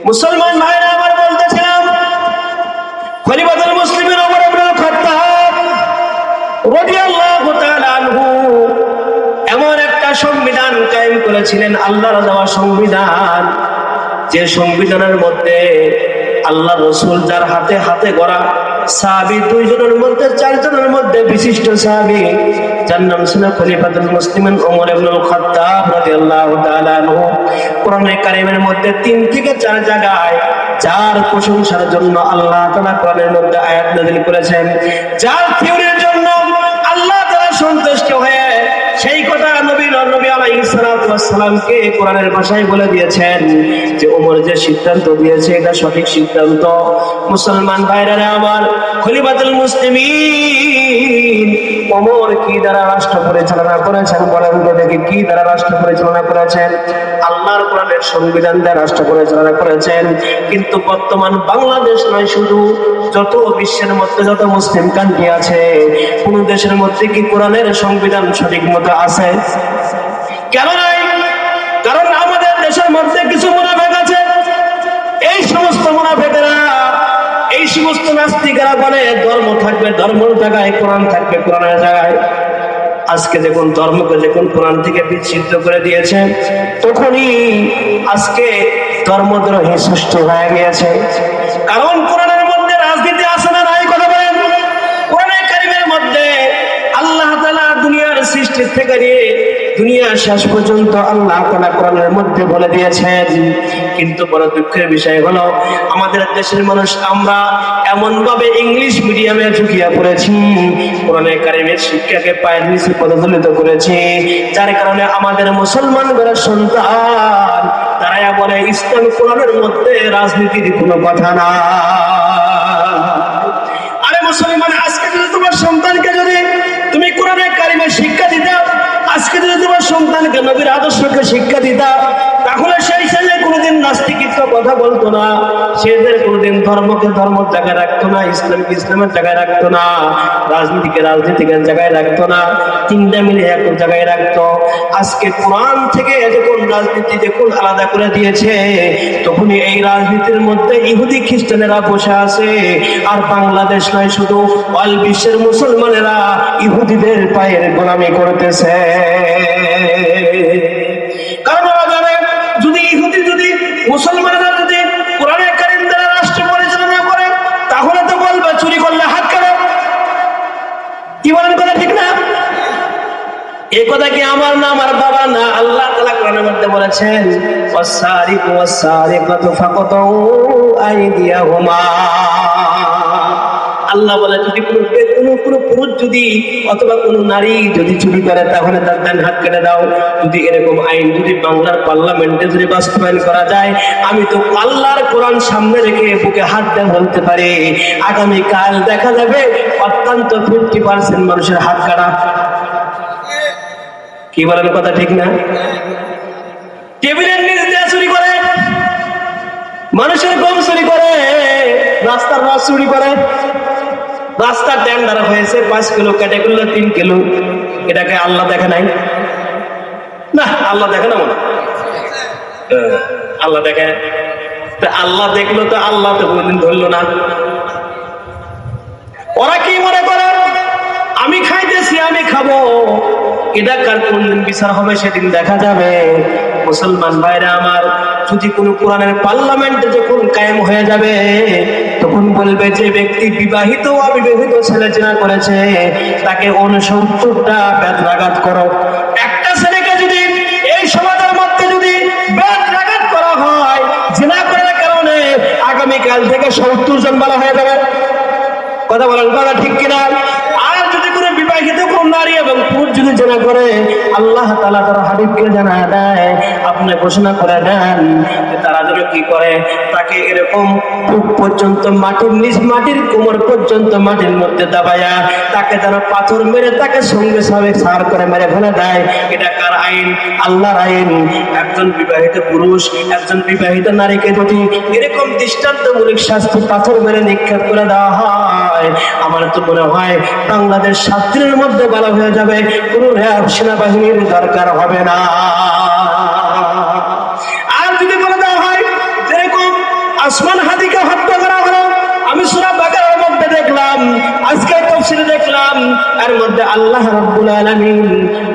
মুসলমান ভাইরা আমার বলতেছিলাম খলিফাতুল মুসলিমিন ওমর ইবনুল খাত্তাব রাদিয়াল্লাহু তাআলা আনহু এমন একটা সংবিধান কায়েম করেছিলেন, আল্লাহর দেওয়া সংবিধান, যে সংবিধানের মধ্যে আল্লাহ রাসূল যার হাতে হাতে গড়া সাহাবী 2 জনের মধ্যে 4 জনের মধ্যে বিশিষ্ট সাহাবী, যার নাম ছিল খলিফাতুল মুসলিমিন ওমর ইবনুল খাত্তাব রাদিয়াল্লাহু তাআলা আনহু, কোরআনে কারীমের মধ্যে 3 থেকে 4 জায়গায় যার প্রশংসার জন্য আল্লাহ তাআলা কোরআনের মধ্যে আয়াত নাযিল করেছেন, যার থিওরির জন্য আল্লাহ তাআলা সন্তুষ্ট হয়ে সেই কথা নবী আলাইহিস সালাতু ওয়াস সালামকে কোরআনের ভাষায় বলে দিয়েছেন যে ওমর যে সিদ্ধান্ত দিয়েছে এটা সঠিক সিদ্ধান্ত। মুসলমান ভাইরা আমার, খলিফাতুল মুসলিমিন ওমর কি দ্বারা রাষ্ট্র পরিচালনা করেছেন? বলেন তো দেখি, কি দ্বারা রাষ্ট্র পরিচালনা করেছেন? আল্লাহর কোরআনের সংবিধান দ্বারা রাষ্ট্র পরিচালনা করেছেন। কিন্তু বর্তমান বাংলাদেশ নয়, শুধু যত বিশ্বের মধ্যে যত মুসলিম কান্ট্রি আছে, কোন দেশের মধ্যে কি কোরআনের সংবিধান সঠিক মতো আছে? কেন নাই? কারণ আমাদের দেশের মধ্যে কিছু মুনাফিক আছে। এই সমস্ত মুনাফিকরা, এই সমস্ত নাস্তিকেরা বলে ধর্ম থাকবে ধর্মের জায়গায়, কোরআন থাকবে কোরআনের জায়গায়। আজকে যখন ধর্মকে যখন কোরআন থেকে বিচ্ছিন্ন করে দিয়েছে, তখনই আজকে ধর্মদ্রোহী সৃষ্টি হয়ে গিয়েছে। কারণ কোরআনের মধ্যে রাজনীতি আছে না নাই? কথা বলেন। কোরআনে কারীমের মধ্যে আল্লাহ তাআলা দুনিয়ার সৃষ্টি থেকে নিয়ে দুনিয়া শেষ পর্যন্ত আল্লাহ তাআলা কোরআনের মধ্যে বলে দিয়েছেন। কিন্তু বড় দুঃখের বিষয় হলো আমাদের দেশের মানুষ আমরা এমন ভাবে ইংলিশ মিডিয়ামে ঝুঁকিয়া পড়েছি, কোরআনে কারীমের শিক্ষাকে পায়ের নিচে পদদলিত করেছি, যার কারণে আমাদের মুসলমান ঘরের সন্তান তারা বলে ইসলাম কোরআনের মধ্যে রাজনীতির কোনো কথা না। আরে মুসলমান, আজকে যদি তোমার সন্তানকে যদি কারিমের শিক্ষা দিতা, আজকে যদি তোমার সন্তানকে নবীর আদর্শকে শিক্ষা দিতা, তাহলে সেই ছেলে কোনোদিন নাস্তিকিত্ব কথা বলতো না, সেদের কোনোদিন ধর্মকে ধর্মের জায়গায় রাখতো না, ইসলামকে ইসলামের জায়গায় রাখতো না, রাজনীতিকে রাজনীতিকের জায়গায় রাখতো না, তিনটা মিলে এক জায়গায় রাখতো। আজকে কোরআন থেকে যখন রাজনীতি যখন আলাদা করে দিয়েছে, তখনই এই রাজনীতির মধ্যে ইহুদি খ্রিস্টানেরা বসে আছে। আর বাংলাদেশ নয়, শুধু অল বিশ্বের মুসলমানেরা ইহুদিদের পায়ের গোলামি করতেছে। কারণ ওরা জানে, যদি ইহুদি যদি মুসলমানেরা যদি কোরআনে কারীম দ্বারা রাষ্ট্র পরিচালনা করে, তাহলে তো বলবে চুরি করলে হাত কাটো। কি বলেন, কথা ঠিক না? এই কথা কি আমার না, আমার বাবা না? আল্লাহ তাআলা কোরআনের মধ্যে বলেছেন, ওয়াসারিকু ওয়াসারিকাতু ফাকাতু আইদিয়াহুমা। আল্লাহ বলে, যদি কোনো পুরুষ যদি অথবা কোনো নারী যদি চুরি করে, তাহলে তার ডান হাত কেটে দাও। যদি এরকম আইন যদি বাংলার পার্লামেন্টে যদি বাস্তবায়ন করা যায়, আমি তো আল্লাহর কোরআন সামনে রেখে বুকে হাত দিয়ে বলতে পারি, আগামীকাল দেখা যাবে অত্যন্ত 50% মানুষের হাত কাটা। কি বলেন, কথা ঠিক না? টেবিলের নিচ দিয়ে চুরি করে, মানুষের গম চুরি করে, রাস্তার রস চুরি করে, রাস্তার টেন্ডার হয়েছে 5 কিলো, কেটে করলো 3 কিলো। এটাকে আল্লাহ দেখে নাই? না, আল্লাহ দেখে না মনে? আল্লাহ দেখে। আল্লাহ দেখলো তো আল্লাহ তো কোনদিন ধরলো না। ওরা কি মনে করে, আমি খাইতেছি আমি খাবো, এটা কার কোনদিন বিচার হবে সেদিন দেখা যাবে। মুসলমান ভাইরা আমার, যদি কোনো কোরআনের পার্লামেন্টে যখন কায়েম হয়ে যাবে, তখন বলবে যে ব্যক্তি বিবাহিত ও অবিবাহিত ছেলে জিনা করেছে, তাকে 69টা বেত্রাঘাত করো। একটা ছেলেকে যদি এই সমাজের মধ্যে যদি বেত্রাঘাত করা হয় জিনা করার কারণে, আগামীকাল থেকে 70 জন বলা হয়ে যাবে। কথা বলেন, কথা ঠিক কিনা? আর যদি কোনো বিবাহিত কোন নারী এবং পুরুষ যদি জিনা করে, আল্লাহ তাআলা তার হাবিবকে জানায় দেয়, আপনি ঘোষণা করে দেন তারা যেন কি করে, তাকে এরকম বুক পর্যন্ত মাটির নিচ, মাটির কোমর পর্যন্ত মাটির মধ্যে দাবায়া তাকে যেন পাথর মেরে তাকে সঙ্গে সঙ্গে সার করে মেরে ফেলে দেয়। এটা কার আইন? আল্লাহর আইন। একজন বিবাহিত পুরুষ একজন বিবাহিত নারীকে যদি এরকম দৃষ্টান্তমূলক শাস্তি পাথর মেরে নিক্ষেপ করে দেওয়া হয়, আমার তো মনে হয় বাংলাদেশ 7 দিনের মধ্যে বলা হয়ে যাবে, কোন র্যাব সেনাবাহিনীর দরকার হবে না। আর যদি বলে দেওয়া হয় যেরকম আসমান হাদিকে হত্যা করা হলো, আমি সূরা বাকারার মধ্যে দেখলাম, আজকে তাফসীরে দেখলাম, এর মধ্যে আল্লাহ রাব্বুল আলামিন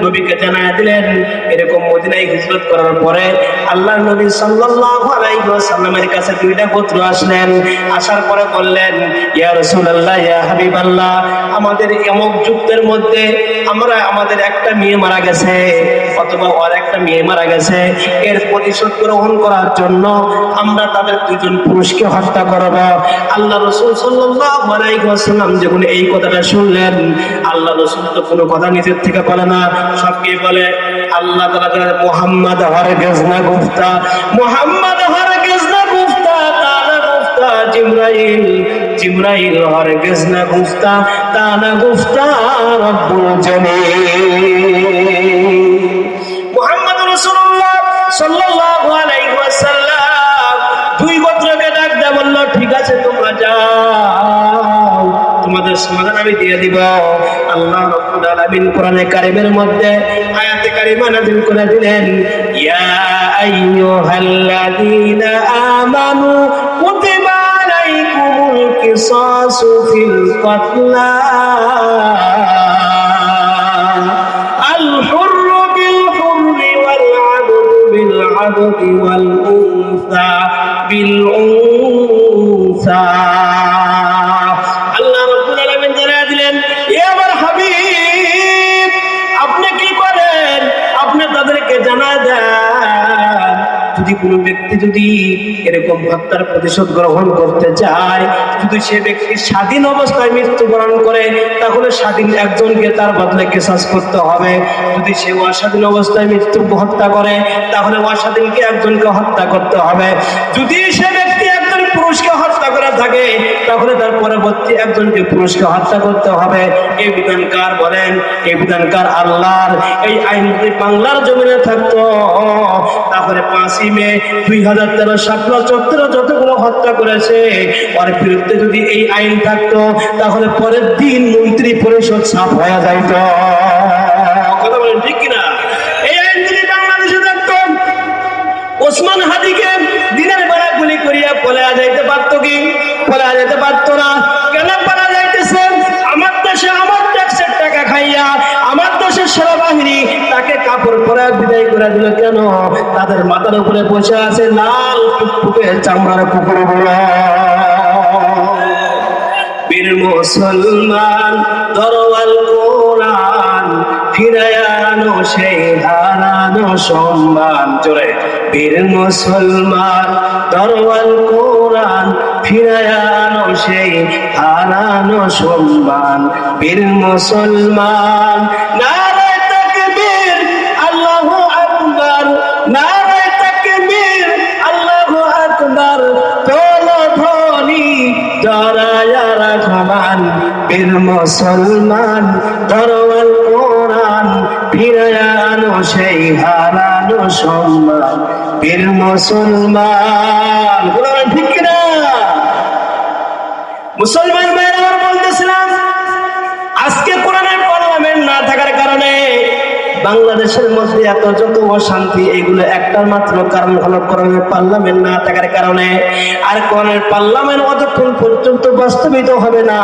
নবীকে জানায় দিলেন, এরকম মদিনায় হিজরত করার পরে আল্লাহর নবী সাল্লাল্লাহু আলাইহি ওয়াসাল্লামের কাছে 2টা গোত্র আসলেন। আসার পরে বললেন, ইয়া রাসূলুল্লাহ, ইয়া হাবিবাল্লাহ, আমাদের এমক যুদ্ধের মধ্যে আমাদের একটা মেয়ে মারা গেছে, অথবা আর একটা মেয়ে মারা গেছে, এর প্রতিশোধ গ্রহণ করার জন্য আমরা তাদের 2 জন পুরুষকে হত্যা করব। আল্লাহ রাসূল সাল্লাল্লাহু আলাইহি ওয়াসাল্লাম যখন এই কথাটা শুনলেন, আল্লাহ রাসূল তো কোনো কথা নিজের থেকে বলে না, সবকে বলে আল্লাহ তাআলা, মুহাম্মদ হরগিজ না গুফতা, মুহাম্মদ হরগিজ না গুফতা, তানা গুফতা জিবরাইল হরগিজ না গুফতা, তানা গুফতা রব্বুল জামিল। মুহাম্মদ রাসূলুল্লাহ সাল্লাল্লাহু আলাইহি ওয়াসাল্লাম 2 গোত্রকে ডাক দেয়া বলল, ঠিক আছে তোমরা যাও, তোমাদের সমাধান আমি দিয়ে দিব। আল্লাহ রাব্বুল আলামিন কোরআনে কারীমের মধ্যে আয়াতে কারিমা নাযিল করে দিলেন, ইয়া আইয়ুহাল্লাযীনা আমানু কুতিবা আলাইকুমুল কিসাসু ফিল কাতলা, আল হুররু বিল হুররি ওয়াল আবদু বিল আবদি ওয়াল উনসা বিল উনসা। আল্লাহ রাব্বুল আলামিন জানায় দিলেন, এ আমার হাবিব, আপনি কি করেন? আপনি তাদেরকে জানায় দেন, যদি কোনো ব্যক্তি যদি এরকম হত্যার প্রতিশোধ গ্রহণ করতে চায়, যদি সে ব্যক্তি স্বাধীন অবস্থায় মৃত্যুবরণ করে, তাহলে স্বাধীন একজনকে তার বদলে কিসাস করতে হবে। যদি সে অস্বাধীন অবস্থায় মৃত্যু হত্যা করে, তাহলে অস্বাধীনকে একজনকে হত্যা করতে হবে। যদি সে ব্যক্তি একজন পুরুষকে হত্যা করে করে থাকে তাহলে তার পরবর্তী একজনকে পুরুষকে হত্যা করতে হবে। এই বিধানকার বলেন, এই বিধানকার আল্লাহর। এই আইন যদি বাংলার জমিনে থাকতো তাহলে 5ই মে 2013 শাপলা চত্বরে যতগুলো হত্যা করেছে ওর বিরুদ্ধে যদি এই আইন থাকতো তাহলে পরের দিন মন্ত্রী পরিষদ সাফ হয়ে যাইত। কথা বলেন ঠিক কিনা? এই আইন যদি বাংলাদেশে থাকতো ওসমান হাদিকে দিনের বেলা গুলি করিয়া পলায়া যাইতে পারতো কি? পলায়া যেতে পারতো না। কেন পলায়া যাইতেছে? আমার দেশে আমার ট্যাক্সের টাকা খাইয়া আমার দেশের সেনাবাহিনী তাকে কাপড় পরা বিদায় করে দিল কেন? তাদের মাথার উপরে বসে আছে লাল টুকটুকে চামড়ার কুকুরগুলো। বীর মুসলমান দরওয়াল কোরআন ফিরায়ানো সেই হারানো সম্মান। জোরে বীর মুসলমান দরওয়াল কোরআন ফিরায়ানো সেই হারানো সম্মান। বীর মুসলমান নারে তাকবীর আল্লাহু আকবার, নারে তাকবীর আল্লাহু আকবার, তোলো ধ্বনি জড়ায়া রাখমান। বীর মুসলমান দরওয়াল কোরআন ফিরায়ানো সেই হারানো সম্মান। বীর মুসলমান। ঠিক কিনা? মুসলমান ভাইরা আমার বলতেছিলাম আজকে কোরআনের পার্লামেন্ট না থাকার কারণে বাংলাদেশের মধ্যে এত যত অশান্তি, এগুলো একটার মাত্র কারণ হলো কোরআনের পার্লামেন্ট না থাকার কারণে। আর কোরআনের পার্লামেন্ট অতক্ষণ পর্যন্ত বাস্তবিত হবে না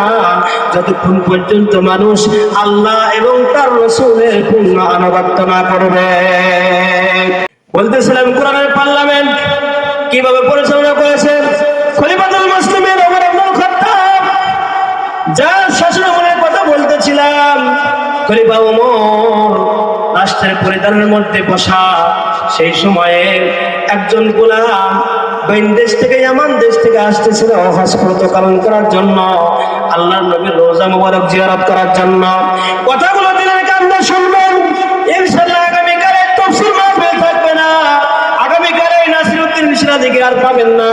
যতক্ষণ পর্যন্ত মানুষ আল্লাহ এবং তার রাসূলের পূর্ণ আনুগত্য না করবে। বলতেছিলাম কোরআনের পার্লামেন্ট কিভাবে পরিচালনা করেছে খলিফাতুল মুসলিমিন ওমর ইবনুল খাত্তাব, যার শাসনামলের কথা বলতেছিলাম। খলিফা ওমর রাষ্ট্রের পরিধানের মধ্যে বসা, সেই সময়ে একজন গোলাম বাইন দেশ থেকে ইয়ামান দেশ থেকে আসতেছিল হজ পালন করার জন্য, আল্লাহর নবীর রওজা মুবারক জিয়ারত করার জন্য। কথাগুলো দিলের কান্দে শুনবেন ইনশাআল্লাহ। আগামীকালে তাফসীর মাহফিল থাকবে না, আগামীকালে নাসিরউদ্দিন মিশরাদিকে আর পাবেন না।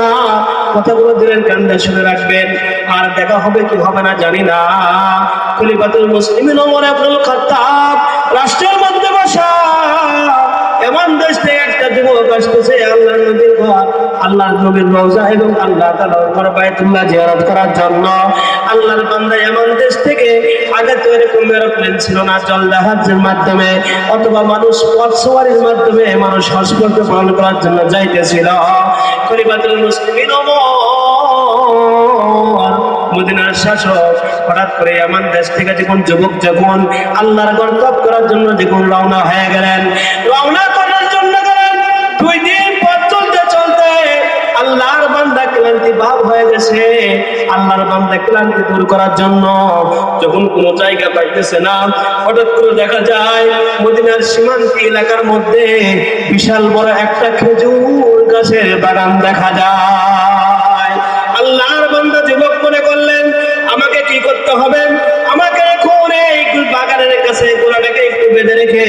কথাগুলো দিলের কান্দে শুনে রাখবেন। আর দেখা হবে কি হবে না জানি না। খলিফাতুল মুসলিমিন ওমর ইবনুল খাত্তাব রাষ্ট্রের মধ্যে বসা, এমন দেশ থেকে একটা যুবক আসতেছে আল্লাহর নবীর ঘর, আল্লাহর নবীর রওজা এবং আল্লাহ তাআলার ঘর বাইতুল্লাহ জিয়ারত করার জন্য। আল্লাহর বান্দা এমন দেশ থেকে, আগে তো এরকম এরোপ্লেন ছিল না, জল জাহাজের মাধ্যমে অথবা মানুষ পথ সওয়ারির মাধ্যমে মানুষ হজ করতে পালন করার জন্য যাইতেছিল। খলিফাতুল মুসলিমিন ওমর মদিনার শাসক হঠাৎ করে এমন দেশ থেকে যখন আল্লাহর ঘর তপ করার জন্য যখন রওনা হয়ে গেলেন, রওনা করার জন্য গেলেন, 2 দিন পথ চলতে চলতে আল্লাহর বান্দা ক্লান্তি ভাব হয়ে গেছে। আল্লাহর বান্দা ক্লান্তি দূর করার জন্য যখন কোনো জায়গা পাইতেছে না, হঠাৎ করে দেখা যায় মদিনার সীমান্তি এলাকার মধ্যে বিশাল বড় একটা খেজুর গাছের বাগান দেখা যায়। আল্লাহর বান্দা যুবক মনে করলেন আমাকে কি করতে হবে? আমাকে এখন এই বাগানের কাছে গোলাটাকে একটু বেঁধে রেখে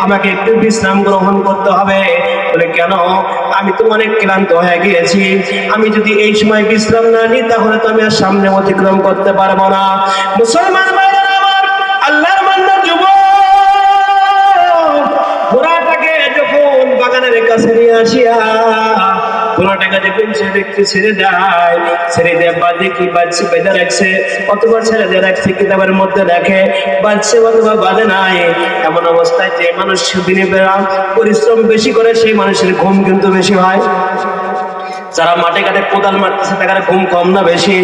আমাকে একটু বিশ্রাম গ্রহণ করতে হবে। বলে কেন? আমি তো অনেক ক্লান্ত হয়ে গিয়েছি, আমি যদি এই সময় বিশ্রাম না নিই তাহলে তো আমি আর সামনে অতিক্রম করতে পারবো না। মুসলমান ভাইরা আমার, আল্লাহর বান্দা যুবক ঘোড়াটাকে যখন বাগানের কাছে নিয়ে আসিয়া ঘোড়াটাকে দেখুন সে ব্যক্তি ছেড়ে দেয়, ছেড়ে দেয় বাদে কি বাজছে বেঁধে রাখছে অথবা ছেড়ে দিয়ে রাখছে কিতাবের মধ্যে দেখে বাজছে অথবা বাঁধে নাই। এমন অবস্থায় যে মানুষ দিনে বেলা পরিশ্রম বেশি করে সেই মানুষের ঘুম কিন্তু বেশি হয়। যারা মাঠে ঘাটে কোদাল মারতেছে তাদের ঘুম কম না বেশি?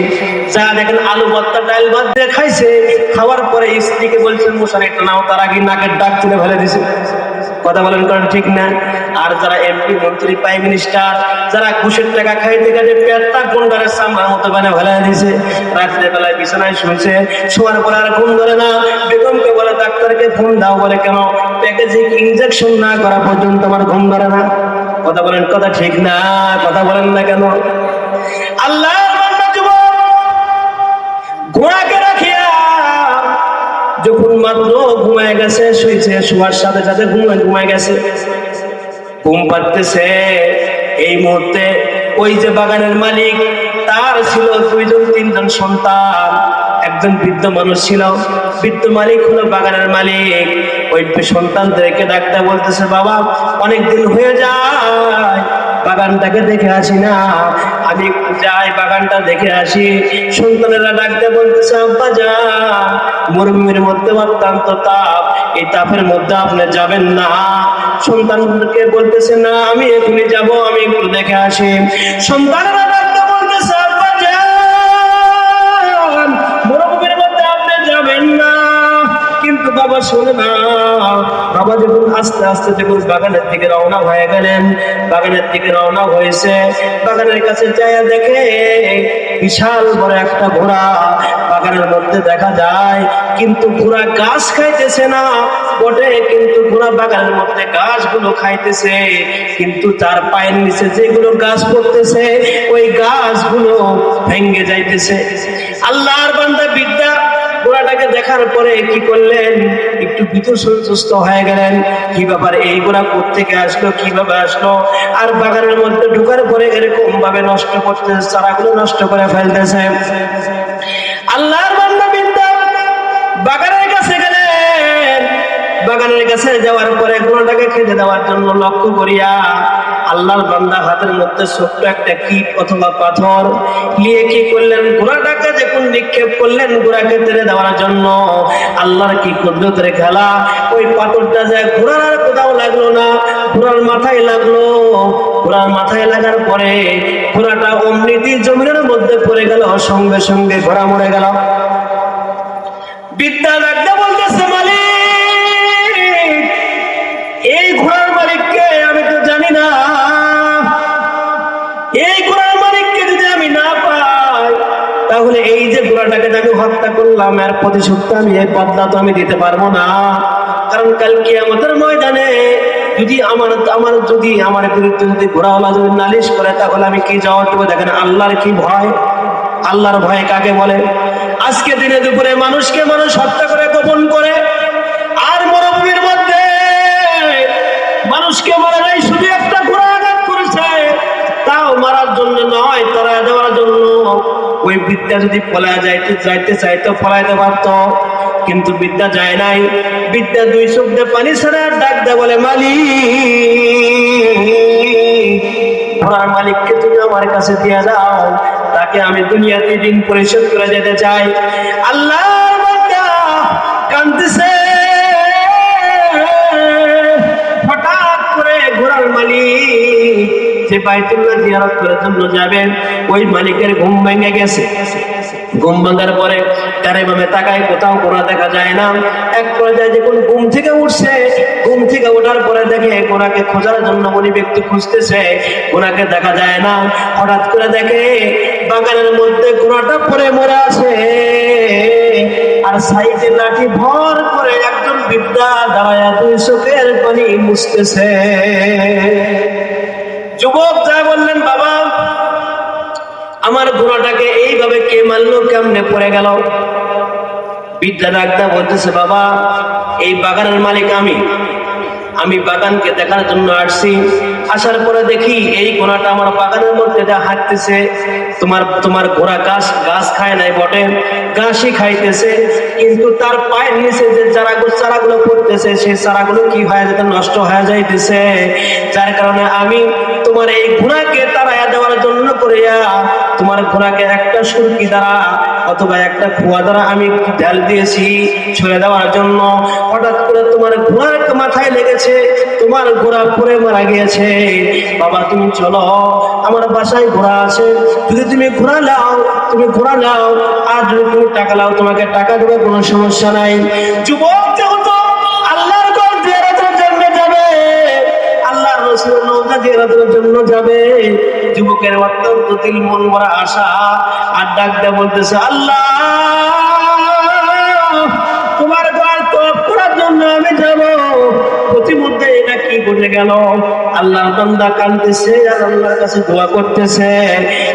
যারা দেখেন আলু ভর্তা ডাল ভাত দিয়ে খাইছে, খাওয়ার পরে স্ত্রীকে বলছেন মশারি একটা নাও, তার আগে নাকের ডাক তুলে ফেলে দিছে। কথা বলেন করেন ঠিক না? আর যারা এমপি মন্ত্রী প্রাইম মিনিস্টার যারা ঘুষের টাকা খাইতে খাইতে পেটটা গুন্ডারের সামনের মতো বানিয়ে ফেলে দিছে, রাত্রে বেলায় বিছানায় শুয়েছে, শোয়ার পরে আর ঘুম ধরে না। বেগমকে বলে ডাক্তারকে ফোন দাও, বলে কেন? প্যাকেজিং ইনজেকশন না করা পর্যন্ত আমার ঘুম ধরে না। কথা বলেন কথা ঠিক না? কথা বলেন না কেন? আল্লাহর বান্দা যুবক ঘোড়াকে রাখিয়া যখন মাত্র ঘুমায় গেছে, শুয়েছে, শোয়ার সাথে সাথে ঘুমায় গেছে, ঘুম পাড়তেছে। এই মুহূর্তে ওই যে বাগানের মালিক তার ছিল 2-3 সন্তান। একজন বৃদ্ধ মানুষ ছিল, বৃদ্ধ মালিক হলো বাগানের মালিক। ওই সন্তানদেরকে ডাকতে বলতেছে, বাবা অনেকদিন হয়ে যায় বাগানটাকে দেখে আসি না, আমি যাই বাগানটা দেখে আসি। সন্তানেরা ডাকতে বলতেছে, আব্বা যান, মরুভূমির মধ্যে অত্যন্ত তাপ, এই তাপের মধ্যে আপনি যাবেন না। সন্তানকে বলতেছে, না আমি এখনই যাব, আমি একটু দেখে আসি। সন্তানেরা ডাকতে বলতেছে, আব্বা যান, মরুভূমির মধ্যে আপনি যাবেন না। কিন্তু বাবা শোনে না। বাবা যখন আস্তে আস্তে যখন বাগানের দিকে রওনা হয়ে গেলেন, বাগানের দিকে রওনা হয়েছে, বাগানের কাছে যাইয়া দেখে বিশাল বড় একটা ঘোড়া বাগানের মধ্যে দেখা যায়। কিন্তু ঘোড়া ঘাস খাইতেছে না বটে, কিন্তু ঘোড়া বাগানের মধ্যে ঘাসগুলো খাইতেছে, কিন্তু তার পায়ের নিচে যেগুলো গাছ পড়তেছে ওই গাছগুলো ভেঙে যাইতেছে। আল্লাহর বান্দা বিদ্যা ঘোড়াটাকে দেখার পরে কি করলেন, একটু ভীতু সন্তুষ্ট হয়ে গেলেন। কি ব্যাপার, এই ঘোড়া কোত্থেকে আসলো, কিভাবে আসলো? আর বাগানের মধ্যে ঢুকার পরে এরকম ভাবে নষ্ট করতেছে, চারাগুলো নষ্ট করে ফেলতেছে। আল্লাহর বান্দা বিদ্যা বাগানের কাছে গেলেন। বাগানের কাছে যাওয়ার পরে ঘোড়াটাকে খেতে দেওয়ার জন্য লক্ষ্য করিয়া আল্লাহর বান্দা হাতের মধ্যে ছোট্ট একটা কীট অথবা পাথর নিয়ে কি করলেন, ঘোড়াটাকে যখন নিক্ষেপ করলেন ঘোড়াকে তেড়ে দেওয়ার জন্য, আল্লাহর কি কুদরতের খেলা, ওই পাথরটা যায় ঘোড়ার আর কোথাও লাগলো না, ঘোড়ার মাথায় লাগলো। ঘোড়ার মাথায় লাগার পরে ঘোড়াটা অমৃতি জমিনের মধ্যে পড়ে গেল, সঙ্গে সঙ্গে ঘোড়া মরে গেল। বিদ্যা লাগতে বলতেছে, মালিক এই ঘোড়ার মালিককে আমি তো জানি না, এই ঘোড়ার মালিককে যদি আমি না পাই তাহলে এই যে ঘোড়াটাকে আমি হত্যা করলাম এর প্রতিশোধ আমি, এই বদলা তো আমি দিতে পারবো না। কারণ কাল কিয়ামতের ময়দানে যদি আমার বিরুদ্ধে যদি ঘোড়াওয়ালা যদি নালিশ করে তাহলে আমি কি জবাব দেবো? দেখেন আল্লাহর কি ভয়, আল্লাহর ভয় কাকে বলে? আজকে দিনে দুপুরে মানুষকে মানুষ হত্যা করে গোপন করে, আর মরুভূমির মধ্যে মানুষকে মারা নাই, শুধু একটা ঘোড়া আঘাত করেছে, তাও মারার জন্য নয়, তারা দেওয়ার জন্য। ওই বিদ্যা যদি পলায় যাইতে চাইতো পলাইতে পারত, কিন্তু বিদ্যা যায় নাই। বিদ্যা দুই চোখ দিয়ে পানি ছাড়া ডাক দেয়, বলে মালিক, ঘোড়ার মালিককে তুমি আমার কাছে দিয়ে দাও, তাকে আমি দুনিয়াতে ঋণ পরিশোধ করে যেতে চাই। আল্লাহ কাঁদতেছে। হঠাৎ করে ঘোড়ার মালিক যে বাইতুল্লাহ জিয়ারত করার জন্য যাবেন, ওই মালিকের ঘুম ভেঙে গেছে। ঘুম ভাঙার পরে তারে ভাবে তাকায়, কোথাও ঘোড়া দেখা যায় না। এক পর্যায়ে যখন ঘুম থেকে উঠছে, ঘুম থেকে ওঠার পরে দেখে ঘোড়াকে খোঁজার জন্য উনি ব্যক্তি খুঁজতেছে, ঘোড়াকে দেখা যায় না। হঠাৎ করে দেখে বাগানের মধ্যে ঘোড়াটা পড়ে মরে আছে, আর সাইডে লাঠি ভর করে একজন বিদ্যা দাঁড়ায় দুই চোখের পানি মুছতেছে। যুবক যা বললেন, বাবা আমার ঘোড়াটাকে এইভাবে কে মারলো, কেমনে পড়ে গেল? বিদ্যা ডাক্তার বলতেছে, বাবা এই বাগানের মালিক আমি বাগানকে দেখার জন্য আসছি। আসার পরে দেখি এই ঘোড়াটা আমার বাগানের মধ্যে হাঁটতেছে। তোমার ঘোড়া গাছ খায় নাই বটে, ঘাসই খাইতেছে, কিন্তু তার পায়ের নিচে যে চারাগুলো পড়তেছে সেই চারাগুলো কি হয়ে যেতে নষ্ট হয়ে যাইতেছে। যার কারণে আমি তোমার এই ঘোড়াকে তাড়াইয়া দেওয়ার জন্য করিয়া তোমার ঘোড়াকে একটা সুরকি দ্বারা অথবা একটা কুয়া দ্বারা আমি ঢাল দিয়েছি ছুঁড়ে দেওয়ার জন্য। হঠাৎ করে তোমার ঘোড়ার মাথায় লেগেছে, তোমার ঘোড়া পড়ে মারা গিয়েছে। বাবা তুমি চলো, আমার বাসায় ঘোড়া আছে, যদি তুমি ঘোড়া নাও, আর যদি তুমি টাকা নাও তোমাকে টাকা দেবে, কোনো সমস্যা নাই। যুবক যেহেতু আল্লাহর ঘর জিয়ারতের জন্য যাবে, আল্লাহর রাসূলের রওজা জিয়ারতের জন্য যাবে, যুবকের অত্যন্ত দিল মন ভরা আশা, আর ডাক দিয়ে বলতেছে, আল্লাহ তোমার ঘর তওয়াফ করার জন্য আমি যাব। প্রতিমধ্যে এটা কি ঘটে গেল? আল্লাহর বান্দা কাঁদতেছে আর আল্লাহর কাছে দোয়া করতেছে।